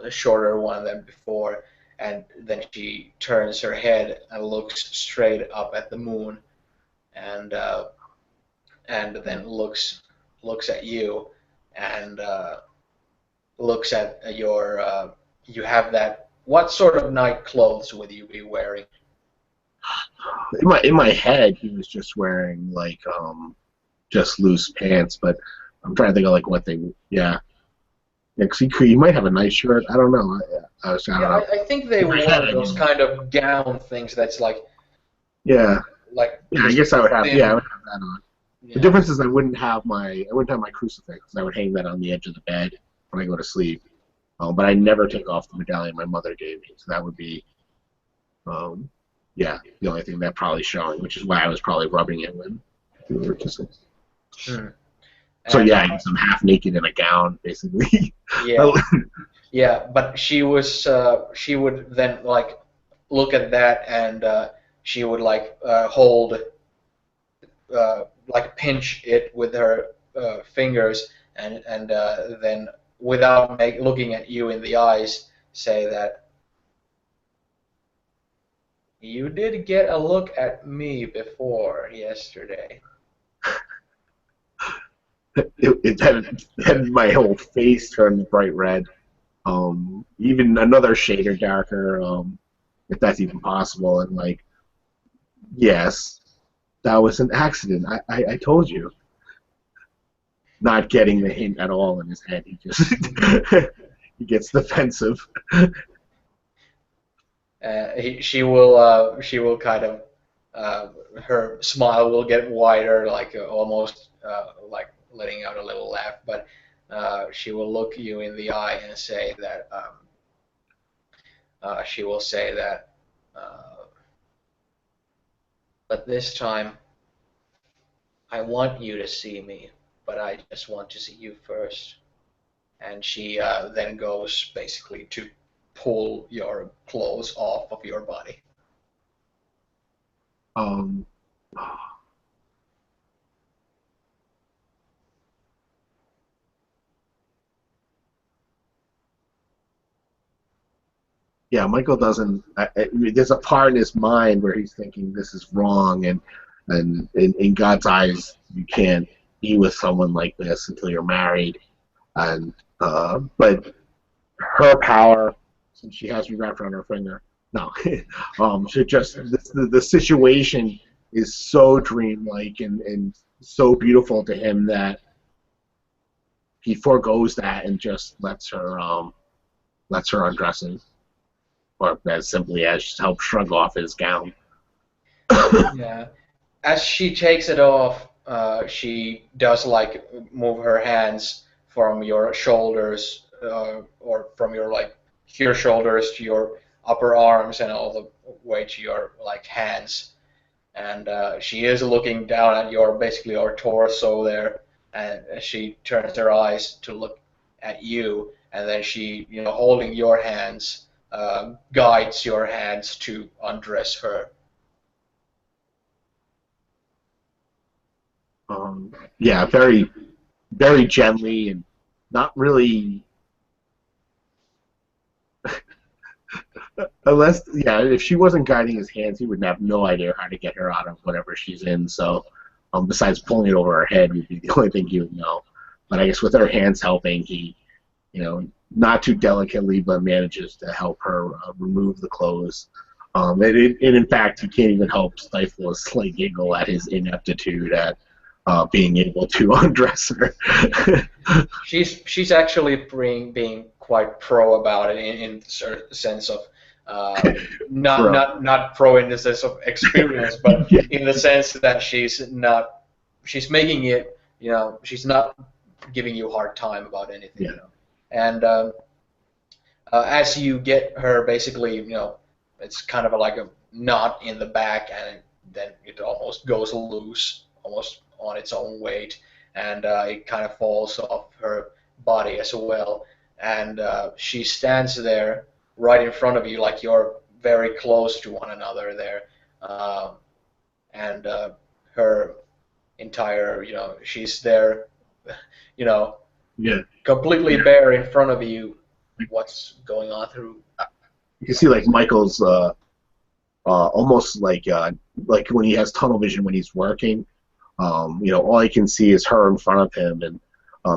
a shorter one than before, and then she turns her head and looks straight up at the moon, and then looks at you, and looks at your you have that. What sort of night clothes would you be wearing? In my head, he was just wearing like just loose pants, but I'm trying to think of like what they, yeah. Yeah, 'cause he might have a nice shirt. I don't know. I don't know. I think they wore those kind of gown things that's like, yeah, like. yeah. I guess I would have. Thin. Yeah, I would have that on. Yeah. The difference is I wouldn't have my crucifix. I would hang that on the edge of the bed when I go to sleep. But I never take off the medallion my mother gave me, so that would be, yeah, the only thing that probably showing, which is why I was probably rubbing it when we were kissing. Hmm. So yeah, I guess I'm half naked in a gown, basically. Yeah, yeah. But she would then like look at that, and she would like hold, like pinch it with her fingers, and then without looking at you in the eyes, say that you did get a look at me before yesterday. It had my whole face turned bright red. Even another shade or darker, if that's even possible. And like, yes, that was an accident. I told you. Not getting the hint at all in his head. He just he gets defensive. She will kind of her smile will get wider, like almost like letting out a little laugh, but she will look you in the eye and say that but this time I want you to see me, but I just want to see you first. And she then goes basically to pull your clothes off of your body. Yeah, Michael doesn't. There's a part in his mind where he's thinking this is wrong, and in God's eyes, you can't be with someone like this until you're married. And but her power, since she has me wrapped around her finger, no, she just the situation is so dreamlike and so beautiful to him that he forgoes that and just lets her undress him. Or as simply as just help shrug off his gown. Yeah. As she takes it off, she does like move her hands from your shoulders, or from your like your shoulders to your upper arms and all the way to your like hands, and she is looking down at your basically your torso there, and she turns her eyes to look at you, and then she, holding your hands, guides your hands to undress her. Yeah, very, very gently and not really. Unless, yeah, if she wasn't guiding his hands, he would have no idea how to get her out of whatever she's in. So, besides pulling it over her head, would be the only thing he would know. But I guess with her hands helping, he, not too delicately, but manages to help her remove the clothes. And in fact, he can't even help stifle a slight giggle at his ineptitude at being able to undress her. She's actually being quite pro about it in the sense of not pro in the sense of experience, but Yeah. in the sense that she's making it, she's not giving you a hard time about anything. Yeah. And as you get her, basically, it's kind of like a knot in the back, and then it almost goes loose, almost on its own weight, and it kind of falls off her body as well. And she stands there right in front of you, like you're very close to one another there. And her entire, she's there, Yeah. completely bare in front of you. What's going on through? You can see like Michael's almost like when he has tunnel vision when he's working. All he can see is her in front of him, and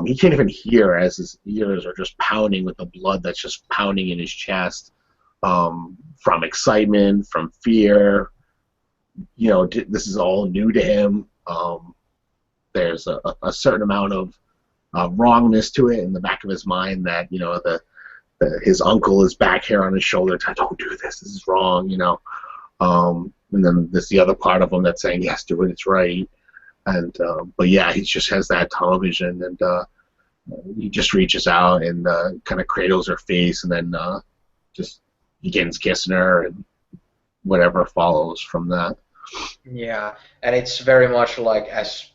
he can't even hear as his ears are just pounding with the blood that's just pounding in his chest from excitement, from fear. This is all new to him. There's a certain amount of wrongness to it in the back of his mind that his uncle is back here on his shoulder. Don't do this. This is wrong. And then there's the other part of him that's saying yes, do it. It's right. And but yeah, he just has that tunnel vision, and he just reaches out and kind of cradles her face, and then just begins kissing her, and whatever follows from that. Yeah, and it's very much like as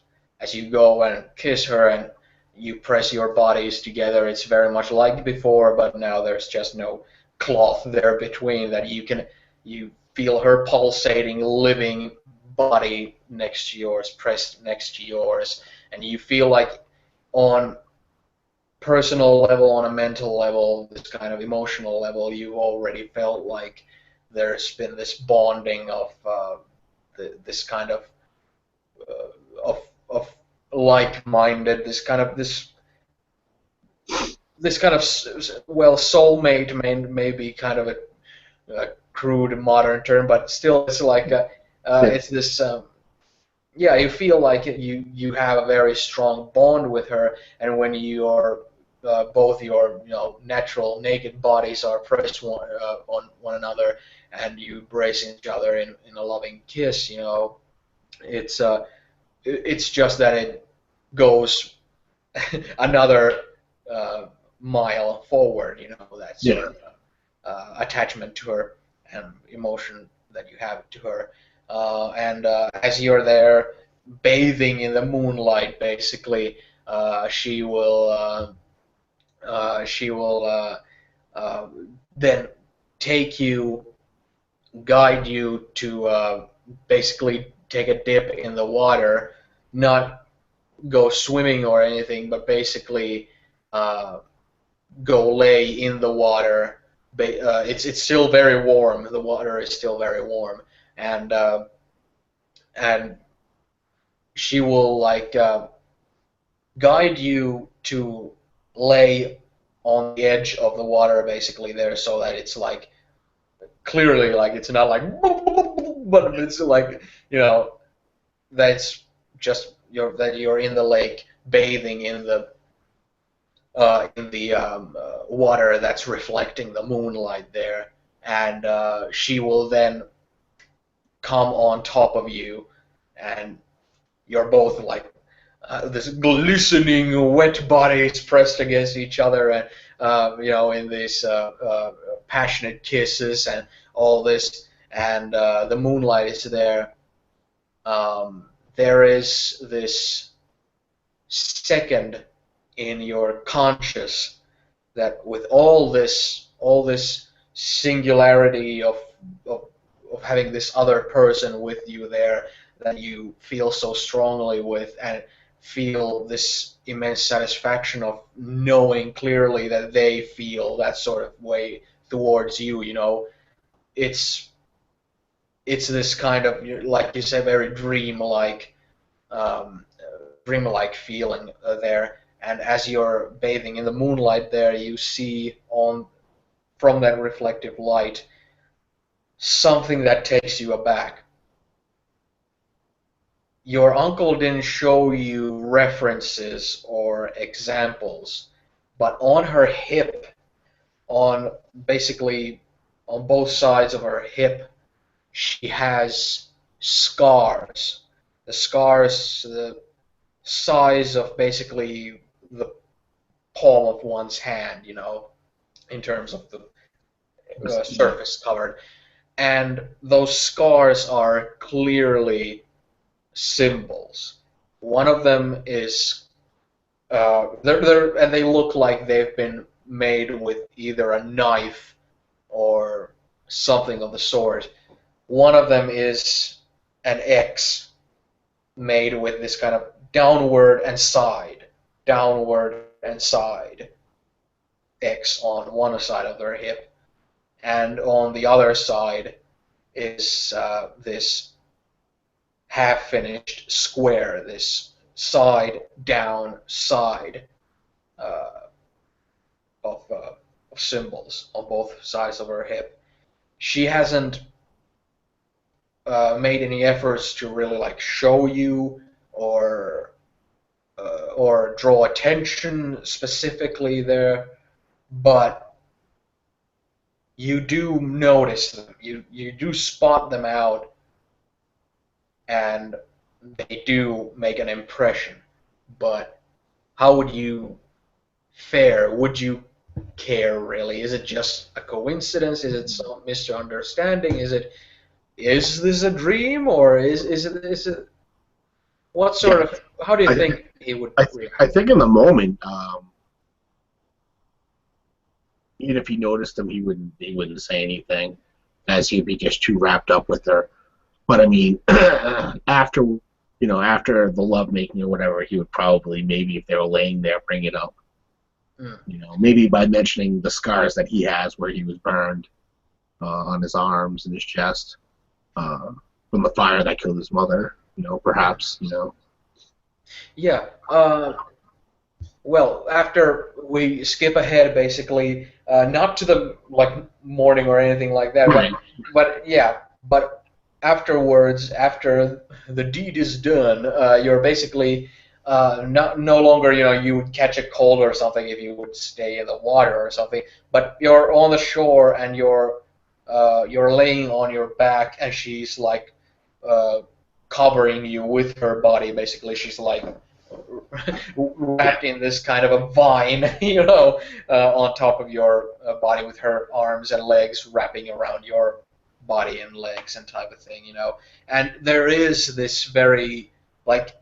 you go and kiss her and you press your bodies together, it's very much like before, but now there's just no cloth there between that you feel her pulsating, living body next to yours, pressed next to yours, and you feel like on personal level, on a mental level, this kind of emotional level, you already felt like there's been this bonding of this kind of like-minded, this kind of soulmate may be kind of a crude modern term, but still it's like it's this you feel like you have a very strong bond with her, and when you're both your natural naked bodies are pressed on one another, and you embrace each other in a loving kiss, it's just that it goes another mile forward, that sort of attachment to her and emotion that you have to her. And as you're there bathing in the moonlight, basically, she will then guide you to basically take a dip in the water, not go swimming or anything, but basically go lay in the water. It's still very warm. The water is still very warm, and she will guide you to lay on the edge of the water, basically there, so that it's like clearly like it's not like, but it's like that's just that you're in the lake bathing in the water that's reflecting the moonlight there, and she will then come on top of you, and you're both like this glistening wet bodies pressed against each other, and in these passionate kisses and all this, and the moonlight is there. There is this second in your conscious that with all this singularity of having this other person with you there that you feel so strongly with and feel this immense satisfaction of knowing clearly that they feel that sort of way towards you, it's it's this kind of, like you said, very um, dreamlike feeling there. And as you're bathing in the moonlight there, you see on from that reflective light something that takes you aback. Your uncle didn't show you references or examples, but on her hip, on basically on both sides of her hip, she has scars. The scars, the size of basically the palm of one's hand, in terms of the surface covered. And those scars are clearly symbols. One of them is and they look like they've been made with either a knife or something of the sort. One of them is an X made with this kind of downward and side X on one side of their hip, and on the other side is this half-finished square, this side-down side uh, of symbols on both sides of her hip. She hasn't made any efforts to really like show you or draw attention specifically there, but you do notice them. You do spot them out, and they do make an impression. But how would you fare? Would you care really? Is it just a coincidence? Is it some misunderstanding? Is this a dream, or is it what sort Yeah, of how do you I, think he would I react? think in the moment, even if he noticed him, he wouldn't say anything, as he'd be just too wrapped up with her. But I mean, after the lovemaking or whatever, he would probably, maybe if they were laying there, bring it up. Hmm. Maybe by mentioning the scars that he has where he was burned on his arms and his chest uh, from the fire that killed his mother. Perhaps. Yeah. Well, after we skip ahead, basically, not to the like morning or anything like that, Right. but yeah, but afterwards, after the deed is done, you're basically not no longer, you would catch a cold or something if you would stay in the water or something, but you're on the shore and you're laying on your back, and she's like uh, covering you with her body. Basically, she's like wrapped in this kind of a vine, on top of your body with her arms and legs wrapping around your body and legs and type of thing. And there is this very like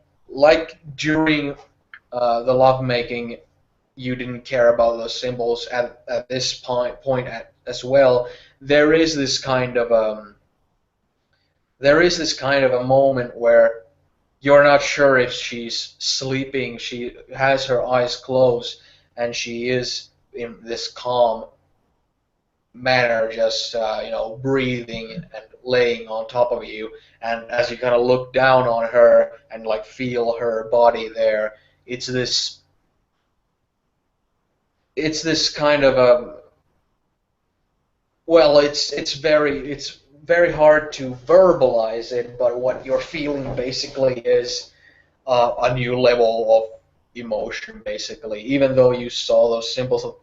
during the lovemaking, you didn't care about those symbols at this point as well. There is this kind of a moment where you're not sure if she's sleeping. She has her eyes closed, and she is in this calm manner, just breathing and laying on top of you. And as you kind of look down on her and like feel her body there, it's this it's this kind of a well, it's very hard to verbalize it, but what you're feeling basically is a new level of emotion, basically. Even though you saw those symbols of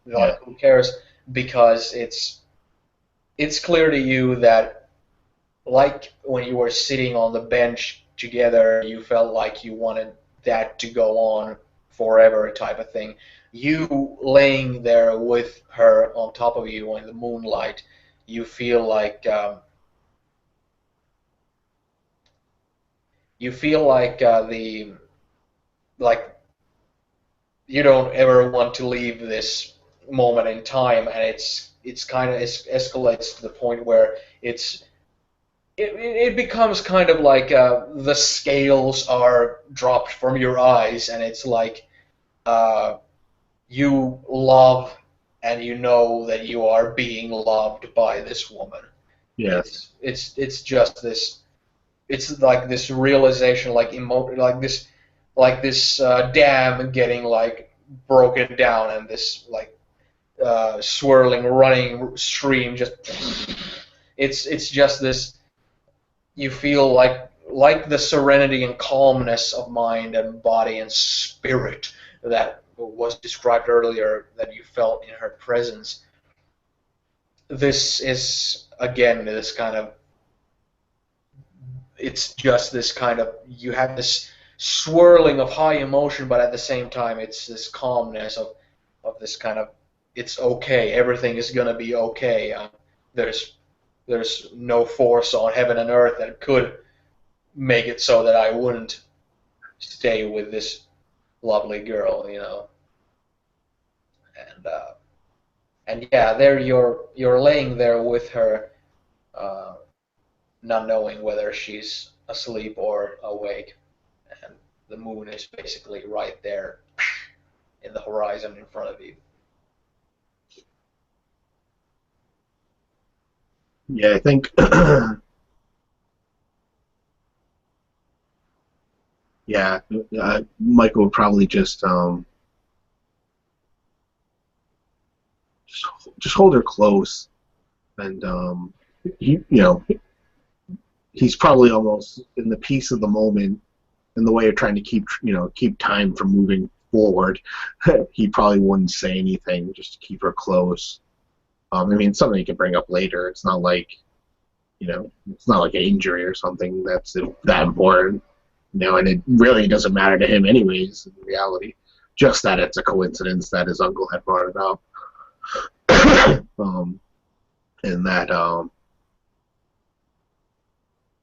Yeah. who cares, because it's clear to you that, like when you were sitting on the bench together, you felt like you wanted that to go on forever, type of thing. You laying there with her on top of you in the moonlight, you feel like the like you don't ever want to leave this moment in time, and it's kind of escalates to the point where it becomes kind of like the scales are dropped from your eyes, and it's like you love and you know that you are being loved by this woman. Yes. It's just this. It's like this realization, like this dam getting like broken down, and this like swirling, running stream just. It's just this. You feel like the serenity and calmness of mind and body and spirit that was described earlier that you felt in her presence. This is again this kind of it's just this kind of you have this swirling of high emotion, but at the same time it's this calmness of this kind of it's okay, everything is gonna be okay. There's there's no force on heaven and earth that could make it so that I wouldn't stay with this lovely girl, you know. And yeah, there you're laying there with her, uh, not knowing whether she's asleep or awake, and the moon is basically right there in the horizon in front of you. Yeah, I think. Yeah, Michael would probably just hold her close, and he's probably almost in the peace of the moment, in the way of trying to keep time from moving forward. He probably wouldn't say anything, just to keep her close. I mean, it's something you can bring up later. It's not like, it's not like an injury or something that's that important. And it really doesn't matter to him anyways, in reality. Just that it's a coincidence that his uncle had brought it up. And that,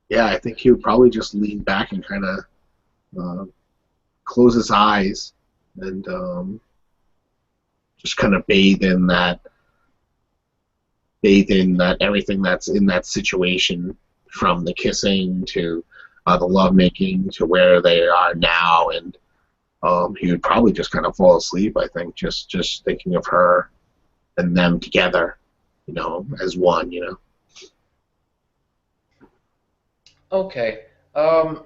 yeah, I think he would probably just lean back and kind of close his eyes and just kind of bathe in that everything that's in that situation, from the kissing to the lovemaking to where they are now, and he would probably just kind of fall asleep. I think just thinking of her and them together, as one. Okay. I'm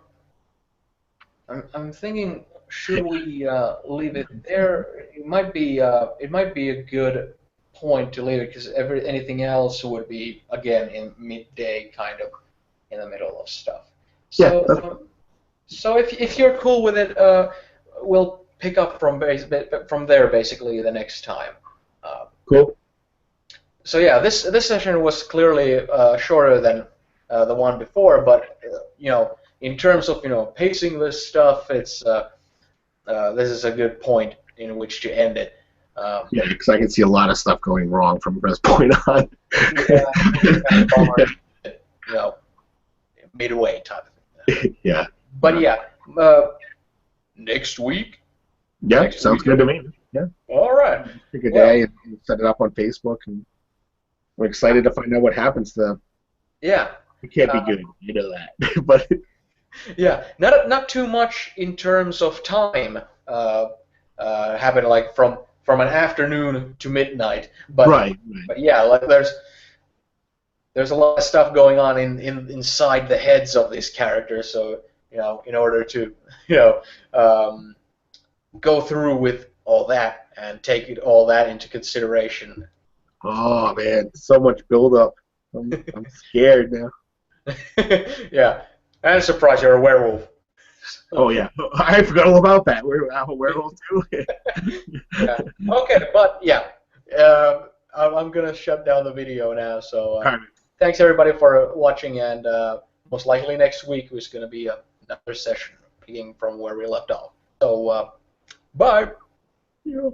thinking, should we leave it there? It might be a good point to leave it because anything else would be again in midday, kind of in the middle of stuff. So Yeah. so if you're cool with it, we'll pick up from there basically the next time. Cool. So yeah, this session was clearly shorter than the one before, but in terms of pacing this stuff, it's this is a good point in which to end it. Yeah, because I can see a lot of stuff going wrong from this point on. Yeah, kind of bummer, midway type of thing. Yeah. But yeah, next week. Yeah, Next sounds week. good to me. Yeah. All right. Pick a day and set it up on Facebook, and we're excited to find out what happens to them. Yeah. It can't be good, you know that. But yeah, not too much in terms of time. Happen like from an afternoon to midnight, but right. But yeah, like there's a lot of stuff going on inside the heads of these characters. So in order to go through with all that and take all that into consideration. Oh man, so much build-up. I'm scared now. Yeah, and I'm surprised you're a werewolf. Oh yeah, I forgot all about that. I'm a werewolf too. Yeah. Okay, but yeah, I'm gonna shut down the video now. So All right. thanks everybody for watching, and most likely next week is gonna be another session, picking from where we left off. So bye. Yeah.